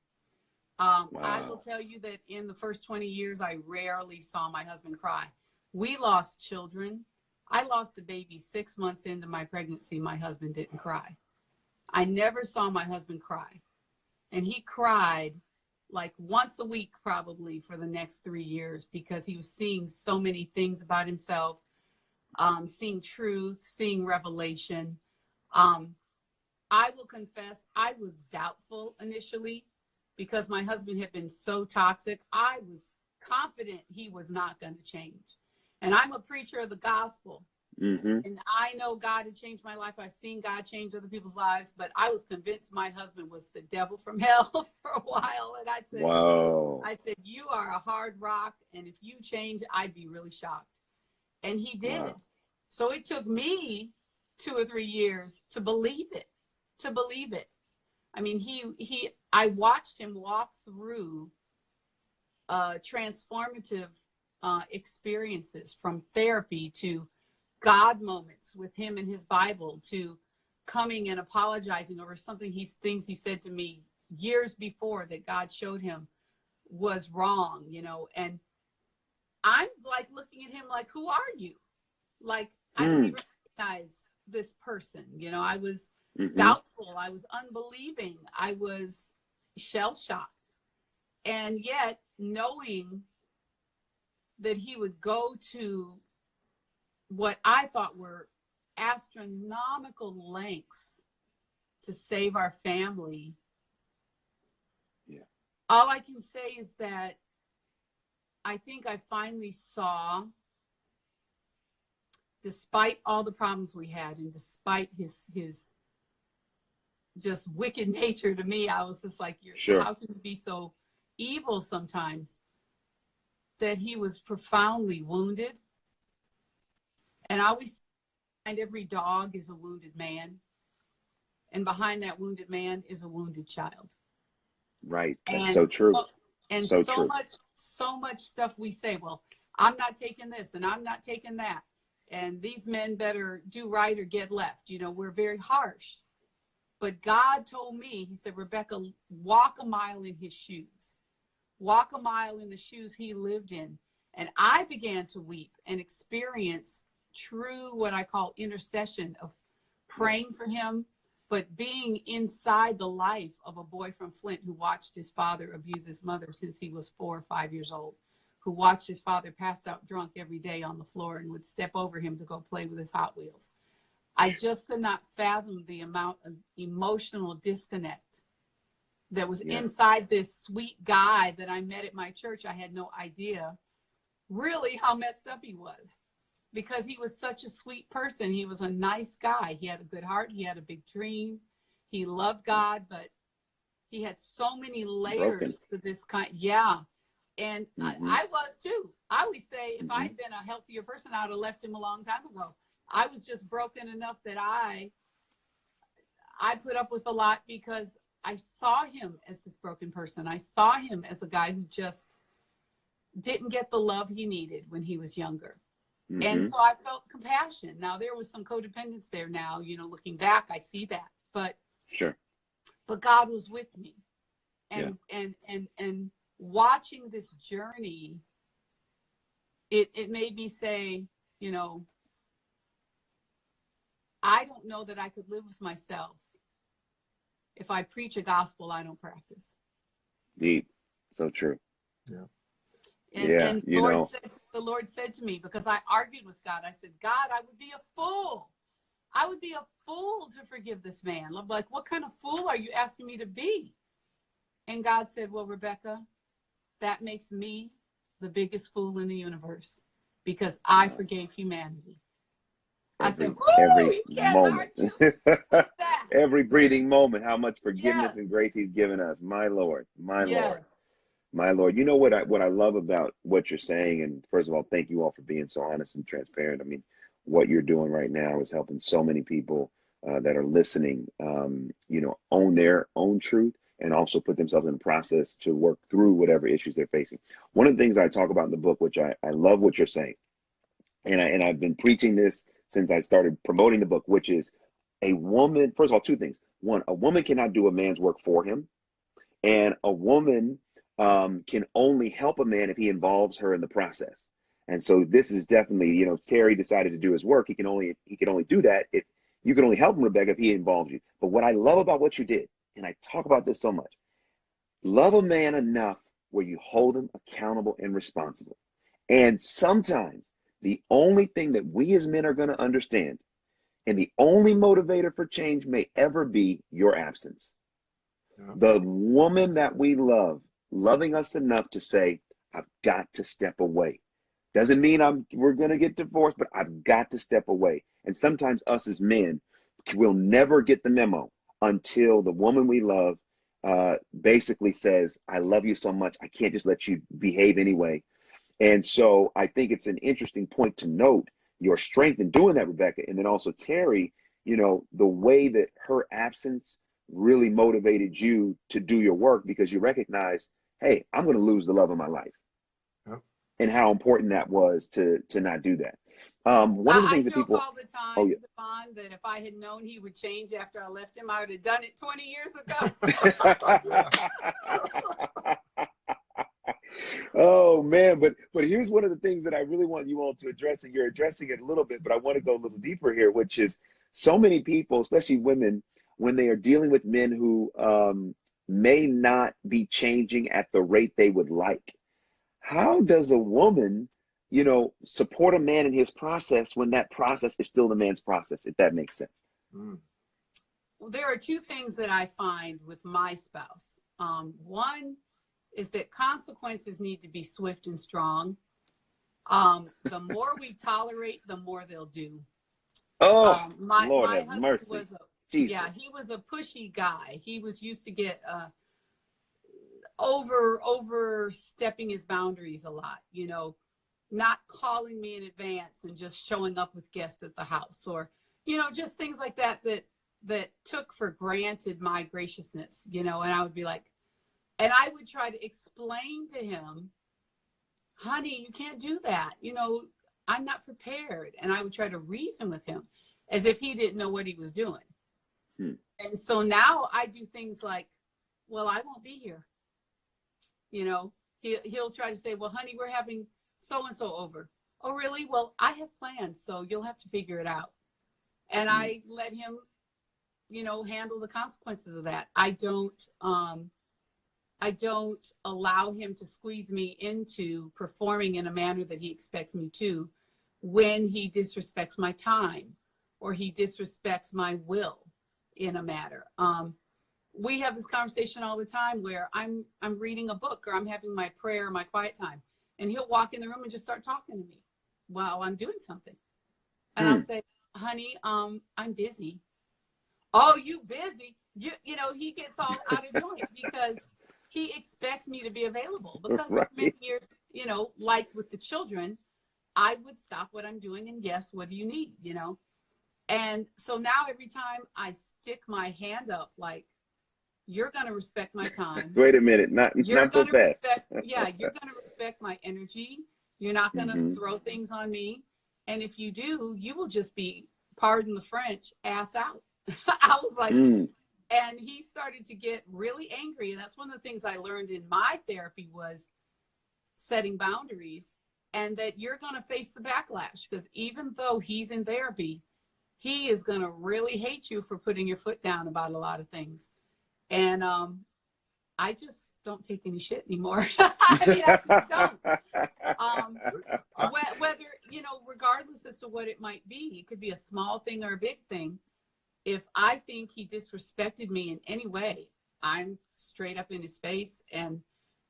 Wow. I will tell you that in the first 20 years, I rarely saw my husband cry. We lost children. I lost a baby 6 months into my pregnancy. My husband didn't cry. I never saw my husband cry. And he cried like once a week probably for the next 3 years because he was seeing so many things about himself, seeing truth, seeing revelation. I will confess, I was doubtful initially because my husband had been so toxic. I was confident he was not going to change. And I'm a preacher of the gospel. And I know God had changed my life. I've seen God change other people's lives, but I was convinced my husband was the devil from hell for a while. And I said, I said, you are a hard rock. And if you change, I'd be really shocked. And he did. Wow. So it took me 2 or 3 years to believe it, I mean, I watched him walk through transformative experiences, from therapy to God moments with him and his Bible, to coming and apologizing over things he said to me years before that God showed him was wrong, you know. And I'm like looking at him like, who are you? Like, I don't even recognize this person. You know, I was doubtful. I was unbelieving. I was shell shocked. And yet, knowing that he would go to what I thought were astronomical lengths to save our family. Yeah. All I can say is that I think I finally saw, despite all the problems we had and despite his just wicked nature to me, I was just like, Sure. how can you be so evil sometimes? That he was profoundly wounded. And I always find every dog is a wounded man. And behind that wounded man is a wounded child. Right. That's And so true. And so so true. much stuff we say, well, I'm not taking this and I'm not taking that. And these men better do right or get left. You know, we're very harsh. But God told me, he said, Rebecca, walk a mile in his shoes. Walk a mile in the shoes he lived in. And I began to weep and experience true, what I call intercession of praying for him, but being inside the life of a boy from Flint who watched his father abuse his mother since he was 4 or 5 years old, who watched his father passed out drunk every day on the floor and would step over him to go play with his Hot Wheels. I just could not fathom the amount of emotional disconnect that was inside this sweet guy that I met at my church. I had no idea really how messed up he was, because he was such a sweet person. He was a nice guy. He had a good heart. He had a big dream. He loved God, but he had so many layers to this kind. Yeah. And I was too. I always say if I had been a healthier person, I would have left him a long time ago. I was just broken enough that I put up with a lot because I saw him as this broken person. I saw him as a guy who just didn't get the love he needed when he was younger. And so I felt compassion. Now, there was some codependence there now, you know, looking back, I see that. But but God was with me. And and watching this journey, it made me say, you know, I don't know that I could live with myself if I preach a gospel I don't practice. Deep. So true. Yeah. And the Lord said to me, because I argued with God, I said, God, I would be a fool. I would be a fool to forgive this man. I'm like, what kind of fool are you asking me to be? And God said, well, Rebecca, that makes me the biggest fool in the universe because I forgave humanity. I said, every moment, that. every breathing moment, how much forgiveness and grace he's given us. My Lord, my Lord, my Lord. You know what I love about what you're saying, and first of all, thank you all for being so honest and transparent. I mean, what you're doing right now is helping so many people that are listening, you know, own their own truth and also put themselves in the process to work through whatever issues they're facing. One of the things I talk about in the book, which I love what you're saying, and I've been preaching this since I started promoting the book, which is a woman, first of all, two things. One, a woman cannot do a man's work for him. And a woman can only help a man if he involves her in the process. And so this is definitely, you know, Terry decided to do his work. He can only do that if you can only help him, Rebecca, if he involves you. But what I love about what you did, and I talk about this so much, love a man enough where you hold him accountable and responsible. And sometimes the only thing that we as men are going to understand, and the only motivator for change may ever be your absence. The woman that we love, loving us enough to say, I've got to step away. Doesn't mean we're going to get divorced, but I've got to step away. And sometimes us as men will never get the memo until the woman we love basically says, I love you so much, I can't just let you behave anyway. And so I think it's an interesting point to note your strength in doing that, Rebecca. And then also Terry, you know, the way that her absence really motivated you to do your work because you recognize, hey, I'm going to lose the love of my life. And how important that was to not do that. One of the things that people all the time, DeVon, that if I had known he would change after I left him, I would have done it 20 years ago. Oh man, but here's one of the things that I really want you all to address, and you're addressing it a little bit, but I want to go a little deeper here, which is so many people, especially women, when they are dealing with men who may not be changing at the rate they would like. How does a woman, you know, support a man in his process when that process is still the man's process, if that makes sense? Mm. Well, there are two things that I find with my spouse. One is that consequences need to be swift and strong. The more we tolerate, the more they'll do. Oh, My Lord have husband mercy. was Jesus. yeah, he was a pushy guy. He was used to get overstepping his boundaries a lot, you know, not calling me in advance and just showing up with guests at the house, or, you know, just things like that took for granted my graciousness, you know. And I would be like, and I would try to explain to him, honey, you can't do that, you know, I'm not prepared. And I would try to reason with him as if he didn't know what he was doing. And so now I do things like, well, I won't be here. You know, he'll try to say, well, honey, we're having so-and-so over. Oh, really? Well, I have plans, so you'll have to figure it out. And I let him, you know, handle the consequences of that. I don't allow him to squeeze me into performing in a manner that he expects me to when he disrespects my time or he disrespects my will in a matter. We have this conversation all the time where I'm reading a book or I'm having my prayer or my quiet time, and he'll walk in the room and just start talking to me while I'm doing something. And I'll say, honey, I'm busy. Oh, you busy? You know, he gets all out of joint because he expects me to be available. Because for many years, you know, like with the children, I would stop what I'm doing and yes, what do you need, you know? And so now every time I stick my hand up, like, you're going to respect my time. Wait a minute, not so fast. You're going to respect my energy. You're not going to throw things on me. And if you do, you will just be, pardon the French, ass out. I was like, and he started to get really angry. And that's one of the things I learned in my therapy was setting boundaries, and that you're going to face the backlash, because even though he's in therapy, he is going to really hate you for putting your foot down about a lot of things. And I just don't take any shit anymore. I mean, I just don't. Whether, you know, regardless as to what it might be, it could be a small thing or a big thing. If I think he disrespected me in any way, I'm straight up in his face, and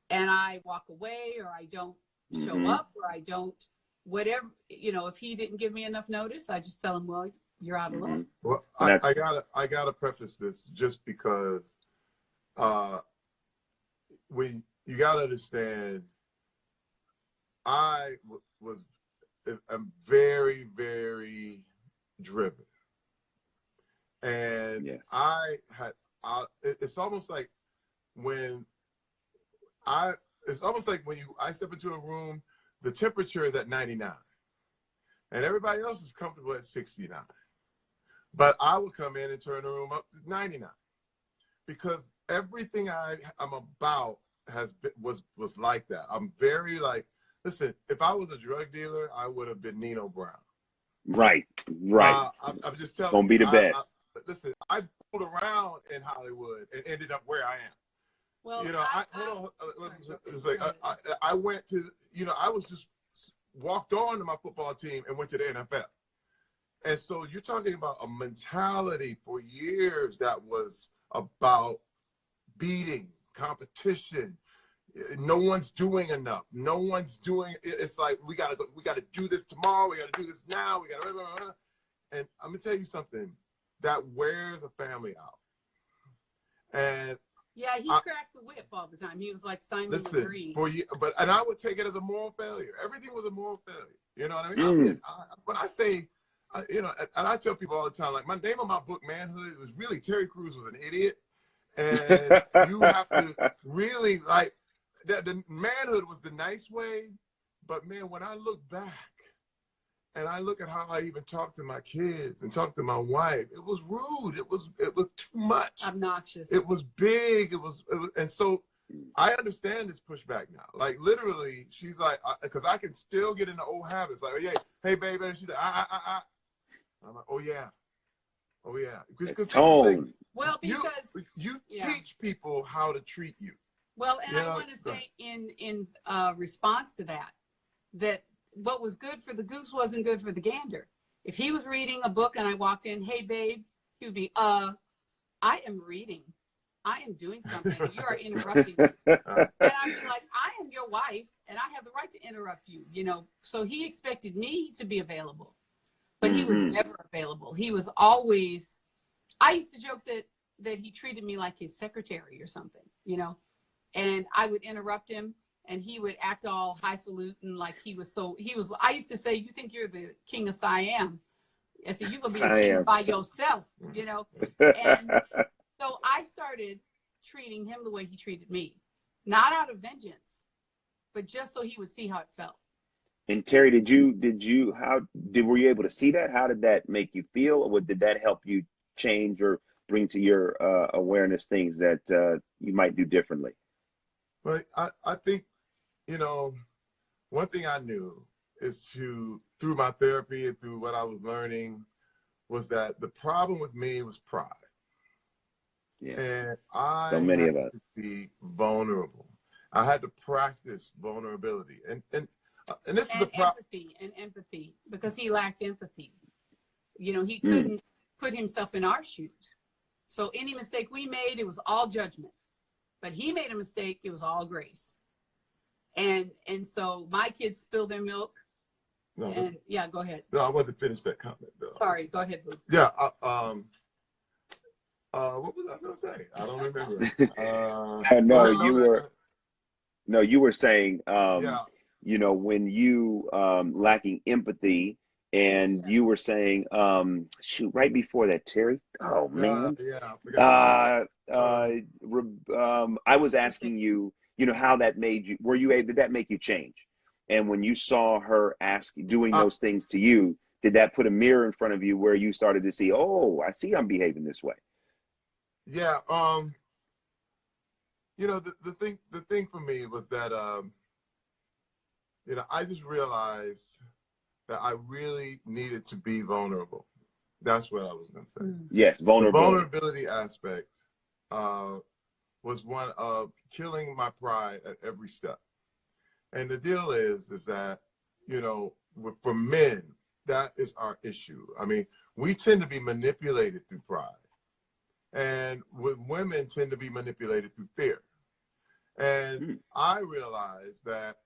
I walk away, or I don't show up, or I don't, whatever, you know. If he didn't give me enough notice, I just tell him, well, you're out of luck. Well, I gotta preface this just because when you gotta understand, I'm very, very driven, and yes. it's almost like when I step into a room, the temperature is at 99, and everybody else is comfortable at 69. But I would come in and turn the room up to 99, because everything I'm about was like that. I'm very like, listen, if I was a drug dealer, I would have been Nino Brown. Right. I'm just telling Gonna you. be the best. Listen, I pulled around in Hollywood and ended up where I am. Well, you know, I went to, you know, I was just walked on to my football team and went to the NFL. And so you're talking about a mentality for years that was about beating, competition. No one's doing enough. No one's doing. It's like we gotta do this tomorrow. We gotta do this now. We gotta. And I'm gonna tell you something that wears a family out. And yeah, he cracked the whip all the time. He was like Simon LeGree. And I would take it as a moral failure. Everything was a moral failure. You know what I mean? When I say, you know, and I tell people all the time, like, my name on my book, Manhood, was really Terry Crews was an idiot. And you have to really, like, the manhood was the nice way. But, man, when I look back and I look at how I even talked to my kids and talked to my wife, it was rude. It was too much. Obnoxious. It was big. And so I understand this pushback now. Like, literally, she's like, because I can still get into old habits. Like, oh, yeah, hey, baby. And she's like, I'm like, oh, yeah. Oh yeah. Tone. Well, because you teach people how to treat you. Well, and I want to say in response to that what was good for the goose wasn't good for the gander. If he was reading a book and I walked in, hey babe, he would be, I am reading. I am doing something. You are interrupting me. And I'd be like, I am your wife and I have the right to interrupt you, you know. So he expected me to be available, but he was never available. He was always, I used to joke that he treated me like his secretary or something, you know, and I would interrupt him and he would act all highfalutin like I used to say, you think you're the king of Siam? I said, you're going to be a king by yourself, you know. And so I started treating him the way he treated me, not out of vengeance, but just so he would see how it felt. And Terry, were you able to see that? How did that make you feel? Or did that help you change or bring to your awareness things that you might do differently? But I think, you know, one thing I knew is through my therapy and through what I was learning was that the problem with me was pride. Yeah. And I so many had of us to be vulnerable. I had to practice vulnerability. And this is the problem. Empathy, because he lacked empathy. You know, he couldn't put himself in our shoes. So any mistake we made, it was all judgment. But he made a mistake, it was all grace. And so my kids spill their milk. Go ahead. No, I want to finish that comment though. Sorry, go ahead, Boo. Yeah, what was I going to say? I don't remember. you were saying, you know, when you lacking empathy, and you were saying, shoot, right before that, Terry. Oh man. I was asking you, you know, how that made you. Did that make you change? And when you saw her doing those things to you, did that put a mirror in front of you where you started to see, oh, I see I'm behaving this way? Yeah. You know, the thing for me was that, you know, I just realized that I really needed to be vulnerable. That's what I was going to say. Yes, vulnerability. The vulnerability aspect was one of killing my pride at every step. And the deal is that, you know, for men, that is our issue. I mean, we tend to be manipulated through pride. And with women tend to be manipulated through fear. And I realized that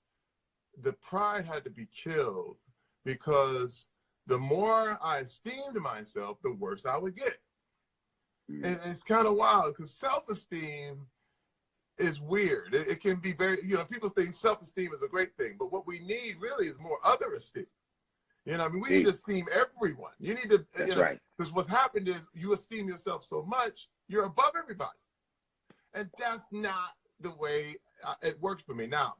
the pride had to be killed because the more I esteemed myself, the worse I would get. And it's kind of wild because self-esteem is weird. It can be very, you know, people think self-esteem is a great thing, but what we need really is more other esteem. You know, I mean, we need to esteem everyone. You need to, That's you know, right. Because what's happened is you esteem yourself so much, you're above everybody. And that's not the way it works for me. Now,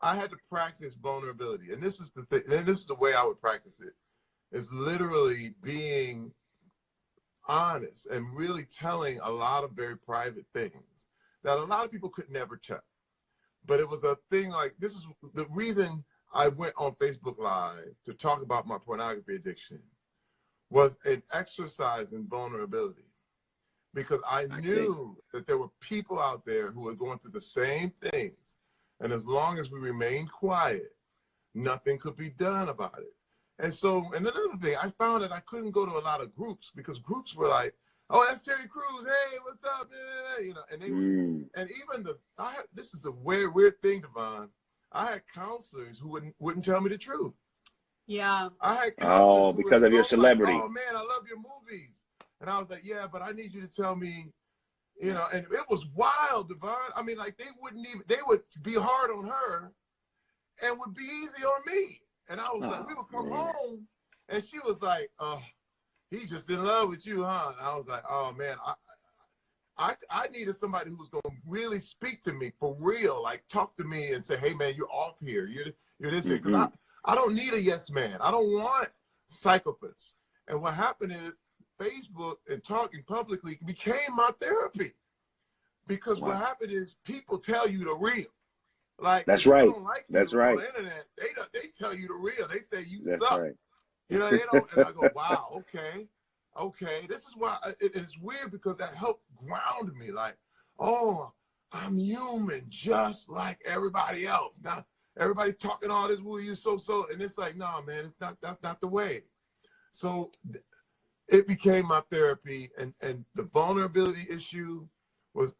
I had to practice vulnerability. And this is the thing, and this is the way I would practice it, is literally being honest and really telling a lot of very private things that a lot of people could never tell. But it was a thing like, this is the reason I went on Facebook Live to talk about my pornography addiction, was an exercise in vulnerability. Because I knew that there were people out there who were going through the same things. And as long as we remained quiet, nothing could be done about it. And so, and another thing, I found that I couldn't go to a lot of groups because groups were like, oh, that's Terry Crews. Hey, what's up? You know, and they were, and even this is a weird thing, DeVon. I had counselors who wouldn't tell me the truth. Yeah. I had counselors who because of your celebrity. Like, oh man, I love your movies. And I was like, yeah, but I need you to tell me, you know, and it was wild, DeVon. I mean, like they would be hard on her and would be easy on me. And I was like, we would come home and she was like, oh, he's just in love with you, huh? And I was like, oh man, I needed somebody who was going to really speak to me for real, like talk to me and say, hey man, you're off here. You're this here. Because I don't need a yes man. I don't want psychopaths. And what happened is Facebook and talking publicly became my therapy. Because what happened is people tell you the real. Like, that's right. Don't like that's you right. On the internet, they tell you the real. They say you that's suck. Right. You know, they don't. And I go, wow, okay. okay, this is why it's weird, because that helped ground me. Like, oh, I'm human just like everybody else. Now everybody's talking all this, well, you so, and it's like, no, man, it's not, that's not the way. So it became my therapy. And the vulnerability issue was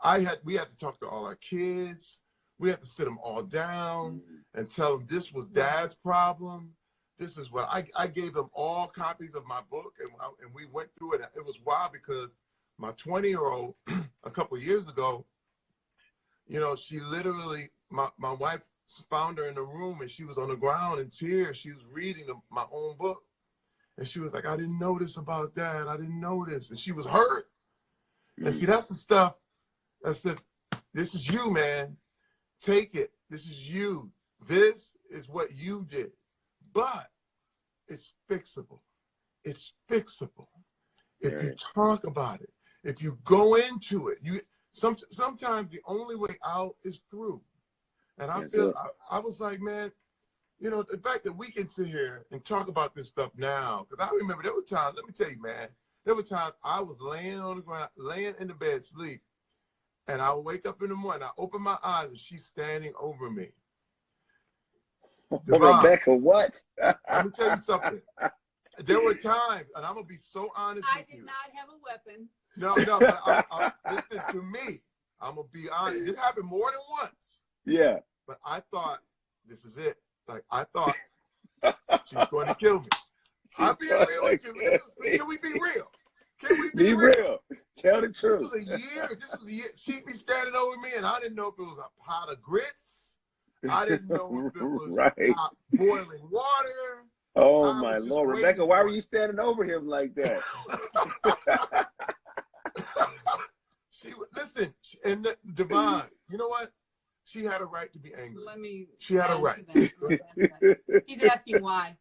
we had to talk to all our kids. We had to sit them all down and tell them this was dad's problem. This is what I gave them all copies of my book, and we went through it. It was wild, because my 20-year-old a couple of years ago, you know, she literally, my wife found her in the room, and she was on the ground in tears. She was reading my own book, and she was like, I didn't know this about Dad. I didn't know this. And she was hurt. And see, that's the stuff that says, this is you, man. Take it. This is you. This is what you did. But it's fixable. It's fixable. If you talk about it, if you go into it, sometimes the only way out is through. And I was like, man, you know, the fact that we can sit here and talk about this stuff now, because I remember there were times, let me tell you, man, there were times I was laying on the ground, laying in the bed, sleep, and I would wake up in the morning, I open my eyes, and she's standing over me. DeVon, Rebecca, what? let me tell you something. There were times, and I'm going to be so honest with you. I did not have a weapon. No, but listen to me. I'm going to be honest. This happened more than once. Yeah. But I thought, this is it. Like, I thought she was going to kill me. I'm being real with you. Can we be real? Can we be real? Tell the truth. This was a year. She'd be standing over me, and I didn't know if it was a pot of grits. I didn't know if it was hot boiling water. Oh, my Lord. Rebecca, why were you standing over him like that? Listen, and DeVon, you know what? She had a right to be angry. She had a right. He's asking why.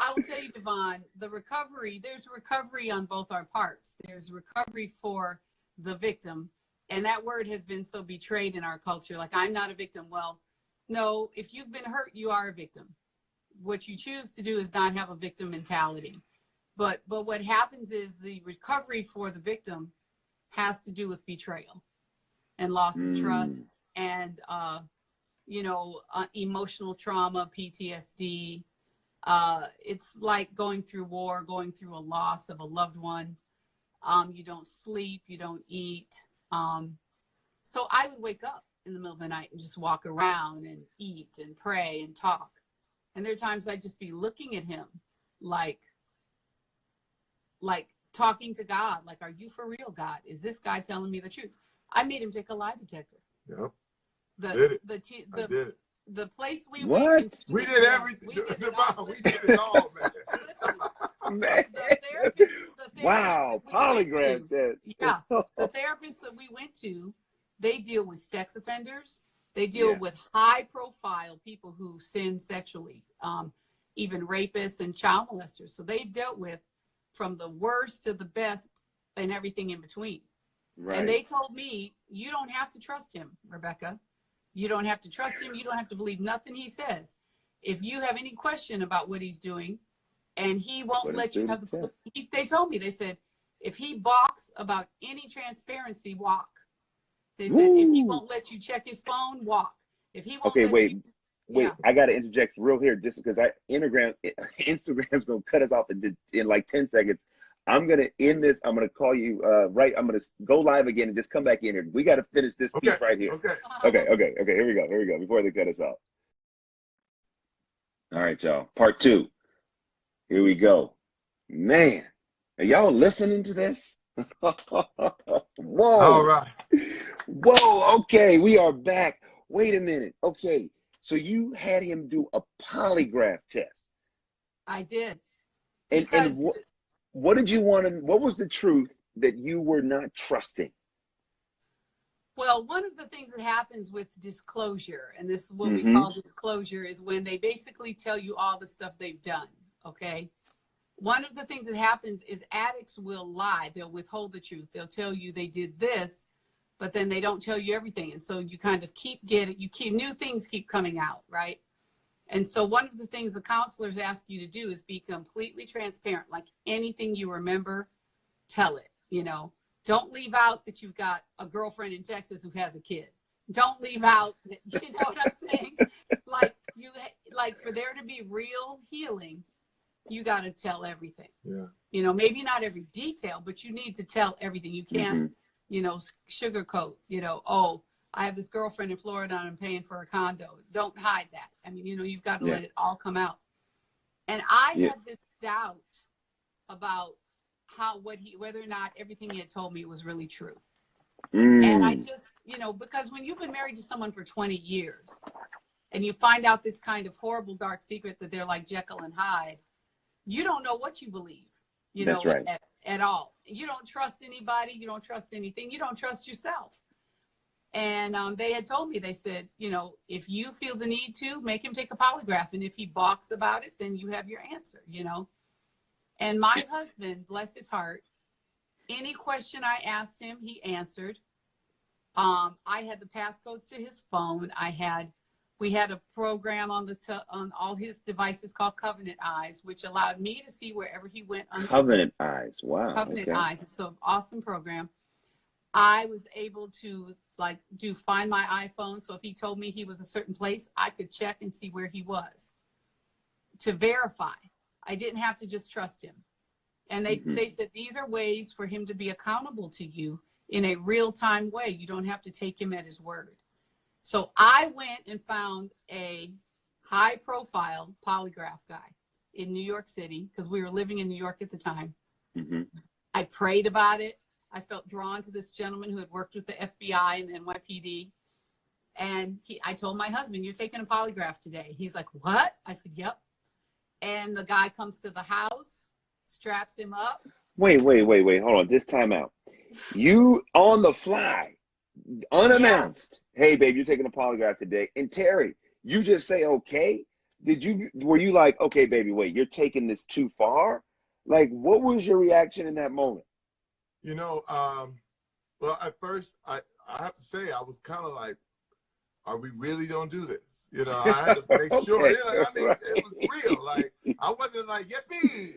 I will tell you, DeVon, there's recovery on both our parts. There's recovery for the victim. And that word has been so betrayed in our culture. Like, I'm not a victim. Well, no, if you've been hurt, you are a victim. What you choose to do is not have a victim mentality. But what happens is the recovery for the victim has to do with betrayal and loss of trust and, emotional trauma, PTSD. It's like going through war, going through a loss of a loved one. You don't sleep, you don't eat. So I would wake up in the middle of the night and just walk around and eat and pray and talk. And there are times I'd just be looking at him like talking to God. Like, are you for real, God? Is this guy telling me the truth? I made him take a lie detector. Yep. The place we went. We did everything. We did it all, man. The therapist wow, polygraph that. Yeah, the therapists that we went to, they deal with sex offenders. They deal with high-profile people who sin sexually, even rapists and child molesters. So they've dealt with from the worst to the best and everything in between. Right. And they told me, you don't have to trust him, Rebecca. You don't have to trust him. You don't have to believe nothing he says. If you have any question about what he's doing, and he won't let you have they told me, they said, if he balks about any transparency, walk. They said, if he won't let you check his phone, walk. If he won't wait, I got to interject real here, just because Instagram's going to cut us off in like 10 seconds. I'm going to end this. I'm going to call you, I'm going to go live again and just come back in here. We got to finish this piece right here. Okay. Here we go. Before they cut us off. All right, y'all. Part 2. Here we go. Man, are y'all listening to this? Whoa. All right. Whoa. Okay. We are back. Wait a minute. Okay. So you had him do a polygraph test. I did. And what did you want to, what was the truth that you were not trusting? Well, one of the things that happens with disclosure, and this is what we call disclosure, is when they basically tell you all the stuff they've done. Okay. One of the things that happens is addicts will lie. They'll withhold the truth. They'll tell you they did this, but then they don't tell you everything. And so you kind of new things keep coming out, right? And so one of the things the counselors ask you to do is be completely transparent, like anything you remember, tell it, you know. Don't leave out that you've got a girlfriend in Texas who has a kid. Don't leave out that, you know what I'm saying? Like for there to be real healing, you got to tell everything. Yeah. You know, maybe not every detail, but you need to tell everything. You can't, you know, sugarcoat, you know, oh, I have this girlfriend in Florida and I'm paying for a condo. Don't hide that. I mean, you know, you've got to let it all come out. And I had this doubt about whether or not everything he had told me was really true. And I just, you know, because when you've been married to someone for 20 years and you find out this kind of horrible dark secret that they're like Jekyll and Hyde, you don't know what you believe, you know, at all. You don't trust anybody. You don't trust anything. You don't trust yourself. And they had told me, they said, you know, if you feel the need to, make him take a polygraph. And if he balks about it, then you have your answer, you know. And my husband, bless his heart, any question I asked him, he answered. I had the passcodes to his phone. We had a program on all his devices called Covenant Eyes, which allowed me to see wherever he went. Covenant Eyes, wow. Covenant Eyes. It's an awesome program. I was able to find my iPhone. So if he told me he was a certain place, I could check and see where he was to verify. I didn't have to just trust him. And they said, these are ways for him to be accountable to you in a real-time way. You don't have to take him at his word. So I went and found a high-profile polygraph guy in New York City, because we were living in New York at the time. I prayed about it. I felt drawn to this gentleman who had worked with the FBI and NYPD. And I told my husband, you're taking a polygraph today. He's like, what? I said, yep. And the guy comes to the house, straps him up. Wait. Hold on. Just time out. You on the fly, unannounced. Yeah. Hey, babe, you're taking a polygraph today. And Terry, you just say, okay. Were you like, okay, baby, wait, you're taking this too far? Like, what was your reaction in that moment? You know, well, at first, I have to say, I was kind of like, are we really gonna do this? You know, I had to make sure. You know, I mean, it was real. Like, I wasn't like, yippee.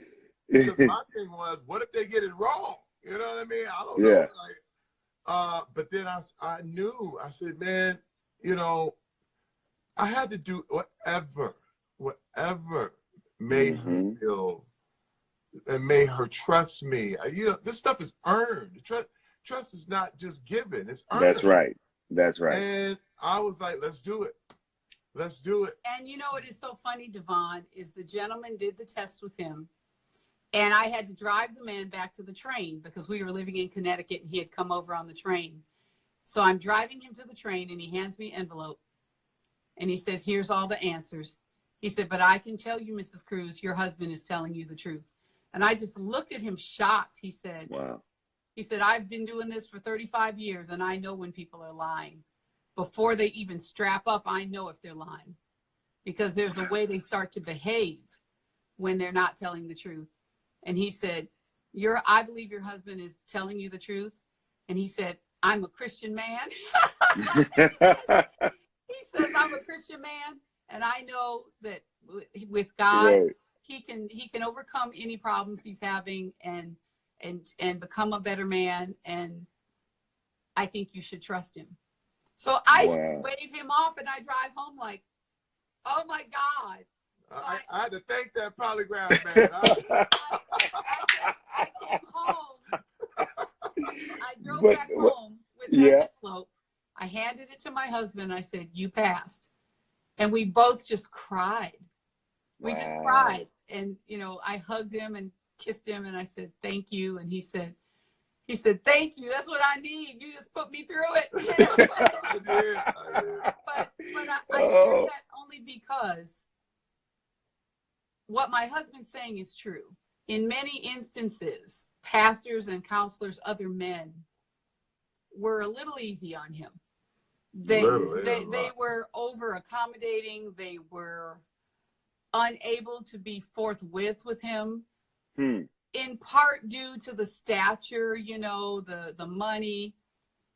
Because my thing was, what if they get it wrong? You know what I mean? I don't know. Like, but then I knew. I said, man, you know, I had to do whatever made her feel and made her trust me. You know, this stuff is earned. Trust is not just given; it's earned. That's right. That's right. And I was like, let's do it. Let's do it. And you know what is so funny, DeVon, is the gentleman did the test with him. And I had to drive the man back to the train because we were living in Connecticut and he had come over on the train. So I'm driving him to the train and he hands me an envelope. And he says, here's all the answers. He said, but I can tell you, Mrs. Cruz, your husband is telling you the truth. And I just looked at him shocked. He said, wow. He said, I've been doing this for 35 years and I know when people are lying. Before they even strap up, I know if they're lying. Because there's a way they start to behave when they're not telling the truth. And he said, I believe your husband is telling you the truth. And he said, I'm a Christian man. He says, I'm a Christian man. And I know that with God, right, he can overcome any problems he's having and become a better man. And I think you should trust him. So I wave him off and I drive home like, oh my God. I had to thank that polygraph man. I came home. I drove back home with that envelope. I handed it to my husband. I said, you passed. And we both just cried. We just cried. And, you know, I hugged him and kissed him and I said, thank you. And he said, thank you. That's what I need. You just put me through it. You know? I did. But I share that only because what my husband's saying is true. In many instances, pastors and counselors, other men, were a little easy on him. They were over accommodating. They were unable to be forthwith with him, in part due to the stature, you know, the money,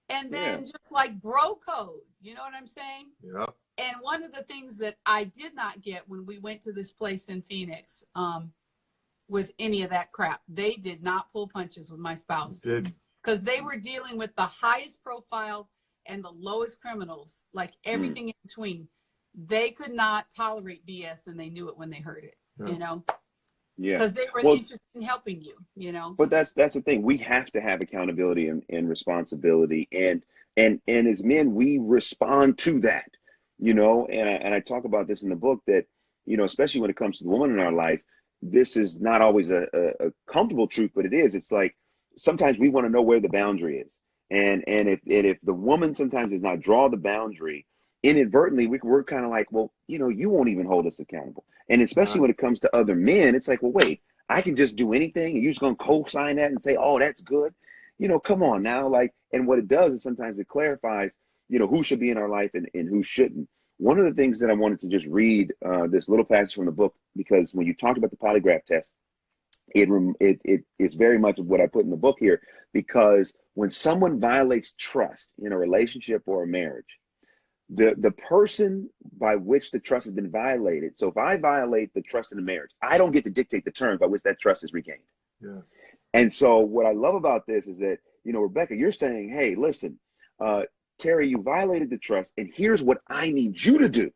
and then just like bro code. You know what I'm saying? Yeah. And one of the things that I did not get when we went to this place in Phoenix was any of that crap. They did not pull punches with my spouse because they were dealing with the highest profile and the lowest criminals, like everything in between. They could not tolerate BS, and they knew it when they heard it, you know? Yeah. Because they were interested in helping you, you know? But that's the thing. We have to have accountability and responsibility. And as men, we respond to that, you know, and I talk about this in the book that, you know, especially when it comes to the woman in our life, this is not always a comfortable truth, but it is. It's like sometimes we want to know where the boundary is. And if the woman sometimes does not draw the boundary, inadvertently, we're kind of like, well, you know, you won't even hold us accountable. And especially when it comes to other men, it's like, well, wait, I can just do anything and you're just going to co-sign that and say, oh, that's good. You know, come on now. Like, and what it does is sometimes it clarifies, you know, who should be in our life and who shouldn't. One of the things that I wanted to just read this little passage from the book, because when you talked about the polygraph test, it is very much of what I put in the book here, because when someone violates trust in a relationship or a marriage, the person by which the trust has been violated. So if I violate the trust in a marriage, I don't get to dictate the terms by which that trust is regained. Yes. And so what I love about this is that, you know, Rebecca, you're saying, hey, listen, Terry, you violated the trust, and here's what I need you to do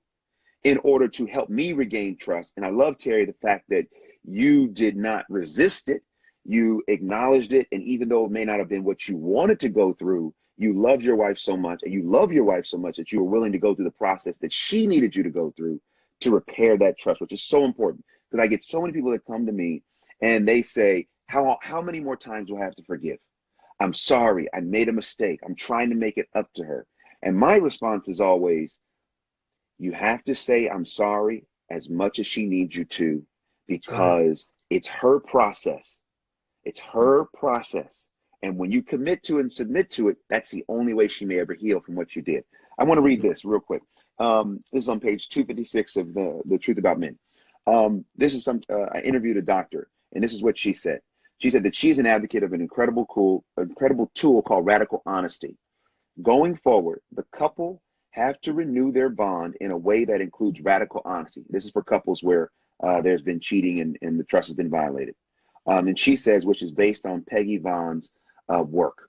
in order to help me regain trust. And I love, Terry, the fact that you did not resist it. You acknowledged it. And even though it may not have been what you wanted to go through, you loved your wife so much, and you love your wife so much that you were willing to go through the process that she needed you to go through to repair that trust, which is so important. Because I get so many people that come to me and they say, how many more times do I have to forgive? I'm sorry, I made a mistake. I'm trying to make it up to her. And my response is always, you have to say I'm sorry as much as she needs you to, because it's her process. It's her process. And when you commit to it and submit to it, that's the only way she may ever heal from what you did. I want to read this real quick. This is on page 256 of the Truth About Men. This is I interviewed a doctor, and this is what she said. She said that she's an advocate of an incredible tool called radical honesty. Going forward, the couple have to renew their bond in a way that includes radical honesty. This is for couples where there's been cheating and the trust has been violated. And she says, which is based on Peggy Vaughn's work.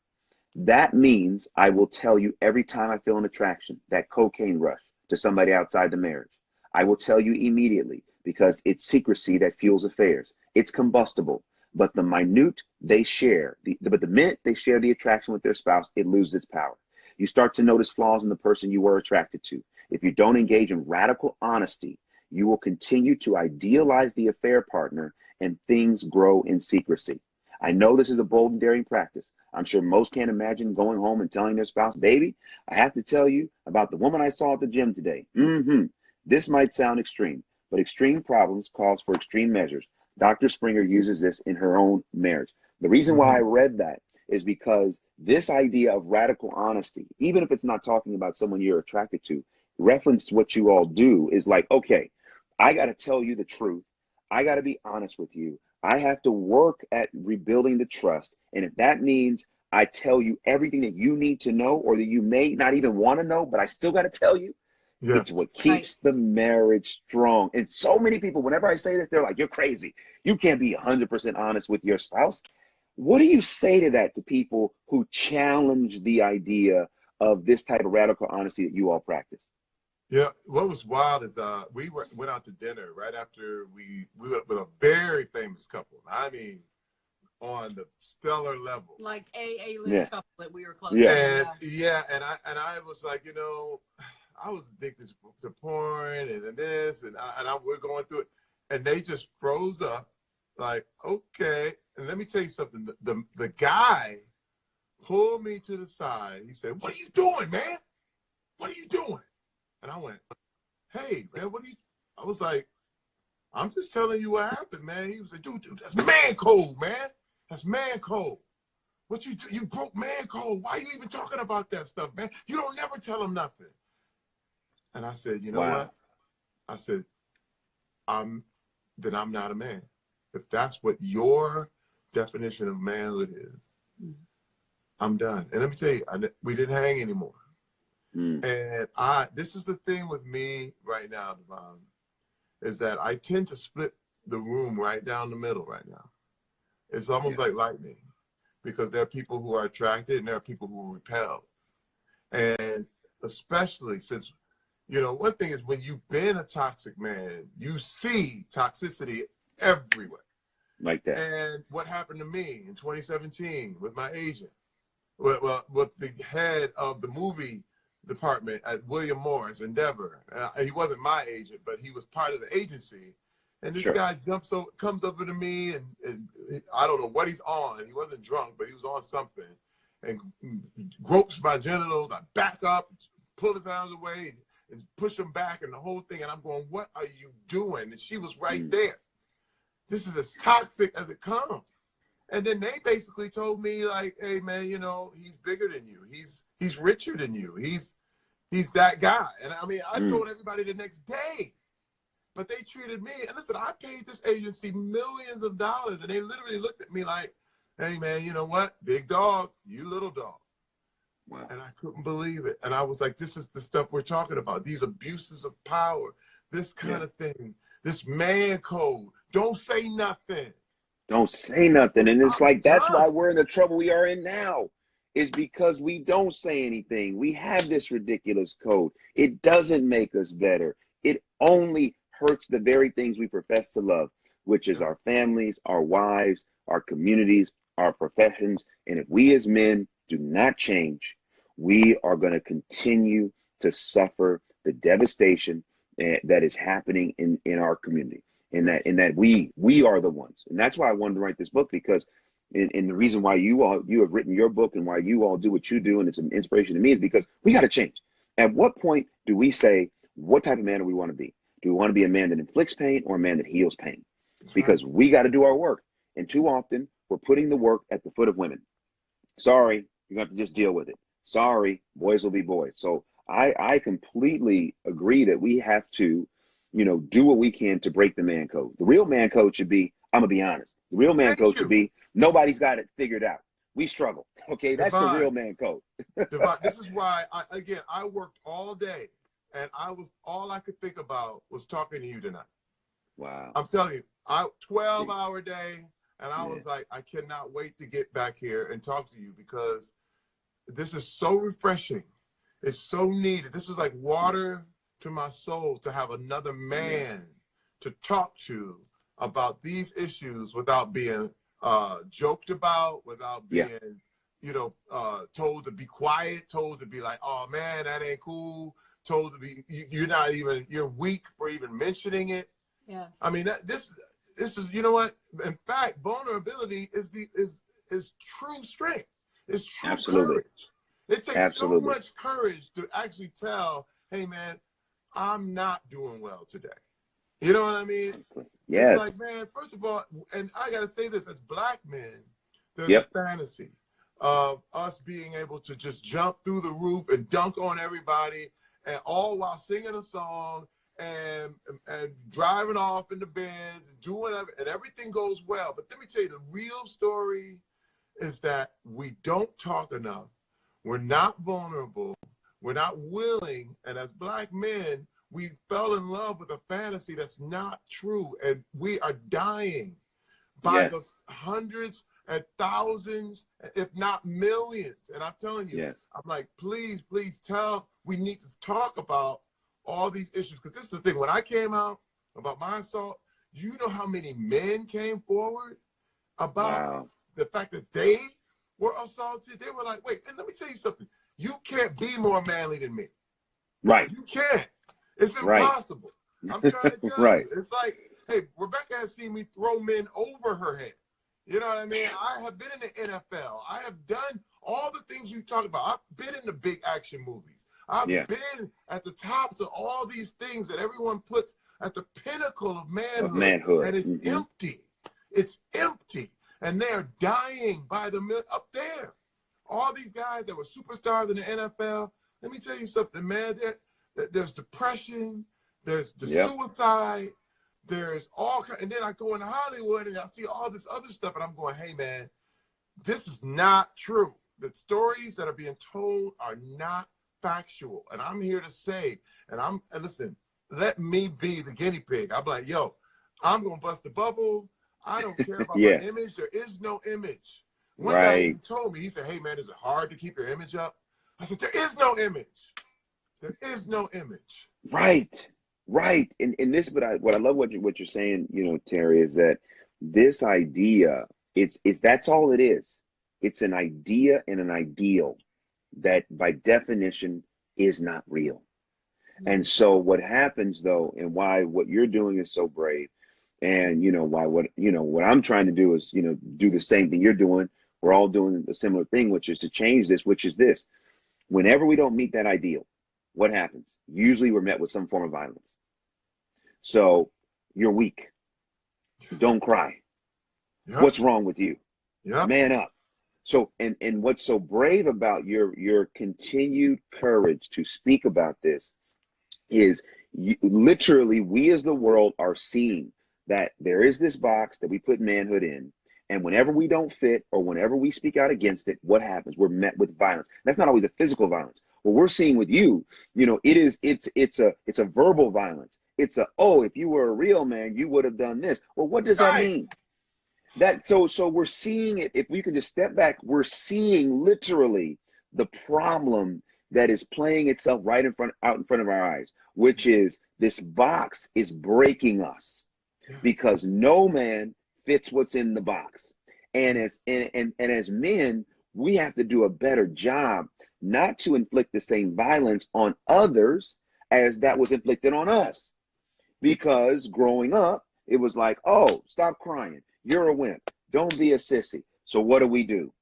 That means I will tell you every time I feel an attraction, that cocaine rush to somebody outside the marriage. I will tell you immediately, because it's secrecy that fuels affairs. It's combustible. But the minute they share, but the minute they share the attraction with their spouse, it loses its power. You start to notice flaws in the person you were attracted to. If you don't engage in radical honesty, you will continue to idealize the affair partner, and things grow in secrecy. I know this is a bold and daring practice. I'm sure most can't imagine going home and telling their spouse, baby, I have to tell you about the woman I saw at the gym today. This might sound extreme, but extreme problems calls for extreme measures. Dr. Springer uses this in her own marriage. The reason why I read that is because this idea of radical honesty, even if it's not talking about someone you're attracted to, reference to what you all do is like, okay, I got to tell you the truth. I got to be honest with you. I have to work at rebuilding the trust. And if that means I tell you everything that you need to know, or that you may not even want to know, but I still got to tell you, it's what keeps the marriage strong. And so many people, whenever I say this, they're like, you're crazy. You can't be 100% honest with your spouse. What do you say to that, to people who challenge the idea of this type of radical honesty that you all practice? Yeah, what was wild is we went out to dinner right after we went with a very famous couple. I mean, on the stellar level, like a list couple that we were close to. And I was like, you know, I was addicted to porn and this, and we're going through it, and they just froze up, like, okay. And let me tell you something. The guy pulled me to the side. He said, "What are you doing, man? What are you doing?" And I went, "Hey, man, what are you?" I was like, "I'm just telling you what happened, man." He was like, dude, that's man code, man. That's man code. What you do? You broke man code. Why are you even talking about that stuff, man? You don't never tell him nothing. And I said, you know what? I said, I'm not a man. If that's what your definition of manhood is, I'm done. And let me tell you, we didn't hang anymore. And this is the thing with me right now, DeVon, is that I tend to split the room right down the middle right now. It's almost like lightning, because there are people who are attracted and there are people who are repelled. And especially since, you know, one thing is when you've been a toxic man, you see toxicity everywhere. Like that. And what happened to me in 2017 with my agent, with the head of the movie department at William Morris Endeavor. He wasn't my agent, but he was part of the agency. And this guy comes over to me, and I don't know what he's on. He wasn't drunk, but he was on something, and gropes my genitals. I back up, pull his hands away, and push him back, and the whole thing. And I'm going, "What are you doing?" And she was right there. This is as toxic as it comes. And then they basically told me, like, "Hey, man, you know, he's bigger than you. He's richer than you. He's that guy." And I mean, I told everybody the next day. But they treated me, and listen, I paid this agency millions of dollars, and they literally looked at me like, "Hey, man, you know what? Big dog, you little dog." Wow. And I couldn't believe it. And I was like, this is the stuff we're talking about, these abuses of power, this kind of thing, this man code. Don't say nothing. Don't say nothing. And it's like, that's why done. we're in the trouble we are in now, is because we don't say anything. We have this ridiculous code. It doesn't make us better. It only hurts the very things we profess to love, which is our families, our wives, our communities, our professions. And if we as men do not change, we are going to continue to suffer the devastation that is happening in our community. And that we are the ones. And that's why I wanted to write this book, because and the reason why you have written your book and why you all do what you do, and it's an inspiration to me, is because we got to change. At what point do we say, what type of man do we want to be? Do we want to be a man that inflicts pain or a man that heals pain? Because we got to do our work. And too often we're putting the work at the foot of women. Sorry, you have to just deal with it. Sorry, boys will be boys. So I completely agree that we have to, you know, do what we can to break the man code. The real man code should be, I'm gonna be honest. The real man code should be, nobody's got it figured out. We struggle. Okay, that's DeVon, the real man code. DeVon, this is why I worked all day, and all I could think about was talking to you tonight. Wow. I'm telling you, 12-hour day, and I was like, I cannot wait to get back here and talk to you, because this is so refreshing. It's so needed. This is like water to my soul, to have another man to talk to about these issues without being joked about, without being, you know, told to be quiet, told to be like, "Oh man, that ain't cool," told to be, you're weak for even mentioning it. Yes. I mean, this is, you know what? In fact, vulnerability is true strength. It's true courage. It takes so much courage to actually tell, "Hey man, I'm not doing well today." You know what I mean? Yes. It's like, man, first of all, and I got to say this, as Black men, there's a fantasy of us being able to just jump through the roof and dunk on everybody, and all while singing a song and driving off in the Benz and doing whatever, and everything goes well. But let me tell you, the real story is that we don't talk enough. We're not vulnerable. We're not willing. And as Black men, we fell in love with a fantasy that's not true. And we are dying by the hundreds and thousands, if not millions. And I'm telling you, I'm like, please, we need to talk about all these issues. Because this is the thing, when I came out about my assault, you know how many men came forward about the fact that they were assaulted? They were like, wait, and let me tell you something. You can't be more manly than me. Right. You can't. It's impossible. I'm trying to tell you. It's like, hey, Rebecca has seen me throw men over her head. You know what I mean? I have been in the NFL. I have done all the things you talk about. I've been in the big action movies. I've been at the tops of all these things that everyone puts at the pinnacle of manhood. And it's empty. It's empty. And they're dying by the million up there. All these guys that were superstars in the NFL, let me tell you something, man. There's depression, there's the suicide, there's all kind, and then I go into Hollywood and I see all this other stuff, and I'm going, hey man, this is not true. The stories that are being told are not factual. And I'm here to say, and listen, let me be the guinea pig. I'm like, yo, I'm going to bust the bubble. I don't care about Yeah. my image. There is no image. One Right. guy even told me, he said, hey, man, is it hard to keep your image up? I said, there is no image. There is no image. Right. Right. And this, but what I love what you're saying, you know, Terry, is that this idea, it's that's all it is. It's an idea and an ideal that by definition is not real. And so what happens though, and why what you're doing is so brave, and you know why what I'm trying to do is, you know, do the same thing you're doing. We're all doing a similar thing, which is to change this, which is this. Whenever we don't meet that ideal, what happens? Usually we're met with some form of violence. So you're weak. Don't cry. Yep. What's wrong with you? Yep. Man up. So and what's so brave about your continued courage to speak about this is literally we as the world are seeing that there is this box that we put manhood in, and whenever we don't fit or whenever we speak out against it, what happens? We're met with violence. That's not always a physical violence. What we're seeing with you, you know, it's a verbal violence. It's a, oh, if you were a real man, you would have done this. Well, what does that mean? That so we're seeing it. If we can just step back, we're seeing literally the problem that is playing itself right out in front of our eyes, which is this box is breaking us because no man fits what's in the box. And as men, we have to do a better job not to inflict the same violence on others as that was inflicted on us. Because growing up, it was like, oh, stop crying. You're a wimp. Don't be a sissy. So what do?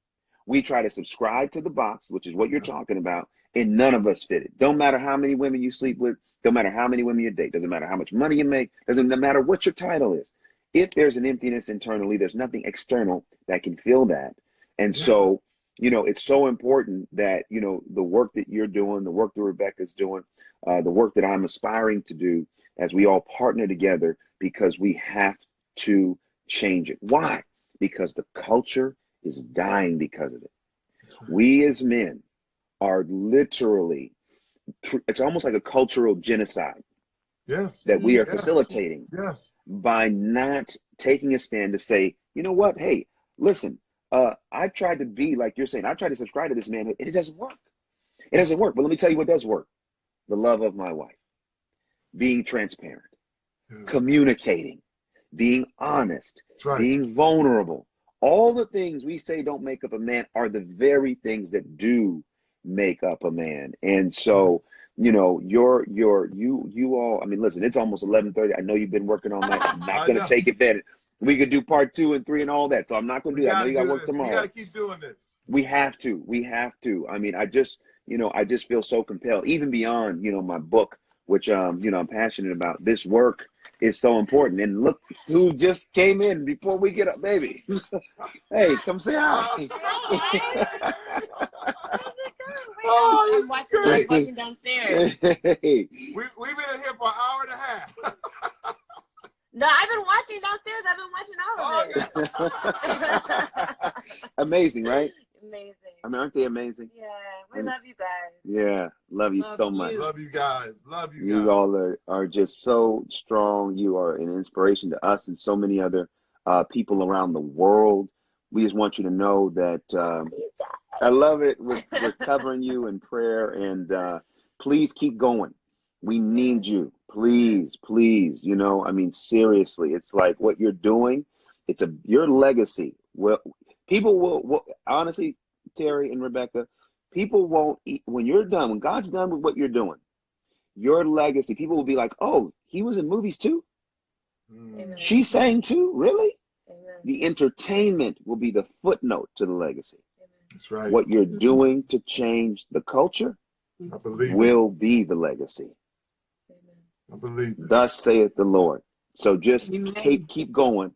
We try to subscribe to the box, which is what you're talking about, and none of us fit it. Don't matter how many women you sleep with. Don't matter how many women you date. Doesn't matter how much money you make. Doesn't matter what your title is. If there's an emptiness internally, there's nothing external that can fill that. And so, you know, it's so important that, you know, the work that you're doing, the work that Rebecca's doing, the work that I'm aspiring to do as we all partner together, because we have to change it. Why? Because the culture is dying because of it. We as men are literally, it's almost like a cultural genocide that we are facilitating by not taking a stand to say, you know what, hey, listen, I tried to be like you're saying, I tried to subscribe to this man, and it doesn't work. It doesn't work. But let me tell you what does work. The love of my wife, being transparent, communicating, being honest, being vulnerable. All the things we say don't make up a man are the very things that do make up a man. And so, you know, you all, I mean, listen, it's almost 11:30. I know you've been working on that. I'm not going to take advantage. We could do part 2 and 3 and all that. So I'm not going to do that. I know you got work tomorrow. We got to keep doing this. We have to. We have to. I mean, I just feel so compelled, even beyond, you know, my book, which, you know, I'm passionate about. This work is so important. And look who just came in before we get up, baby. Hey, come say hi. I'm watching downstairs. Hey. We've been in here for an hour and a half. No, I've been watching downstairs. I've been watching all of it. Amazing, right? Amazing. I mean, aren't they amazing? Yeah, we love you guys. Yeah, love you so much. Love you guys. Love you guys. You all are just so strong. You are an inspiration to us and so many other people around the world. We just want you to know that I love it. We're covering you in prayer, and please keep going. We need you. Please, please. You know, I mean, seriously, it's like what you're doing. It's your legacy. Well, people will honestly, Terry and Rebecca, people won't eat when you're done. When God's done with what you're doing, your legacy, people will be like, "Oh, he was in movies too. Amen. She sang too. Really?" Amen. The entertainment will be the footnote to the legacy. That's right. What you're doing to change the culture will be the legacy. I believe it. Thus saith the Lord. So just keep going.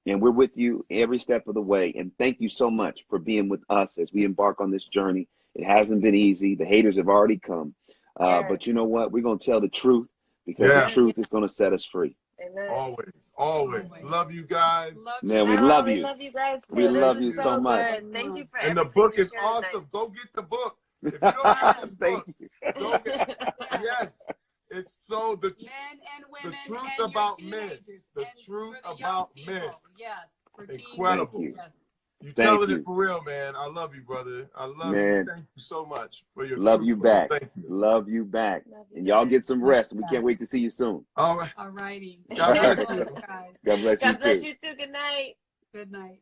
And we're with you every step of the way. And thank you so much for being with us as we embark on this journey. It hasn't been easy. The haters have already come. But you know what? We're going to tell the truth, because the truth is going to set us free. Amen. Always. Love you guys. Man, we love you. We love you guys too. We love you so much. Good. Thank you for And the book is awesome. Go get the book. If you don't have this book, go get Yes. It's so the men and women truth and about your men. teenagers The and truth For the young about people. men. Yes. For Incredible. Thank you. Yes. You Thank telling you. it for real, man. I love you, brother. I love Man. you. Thank you so much for your Love you truthfulness. back. Thank you. Love you back. Love you And y'all guys. get some rest. We can't wait to see you soon. All right. All righty. God bless you. Guys. God bless you God bless too. you too. Good night. Good night.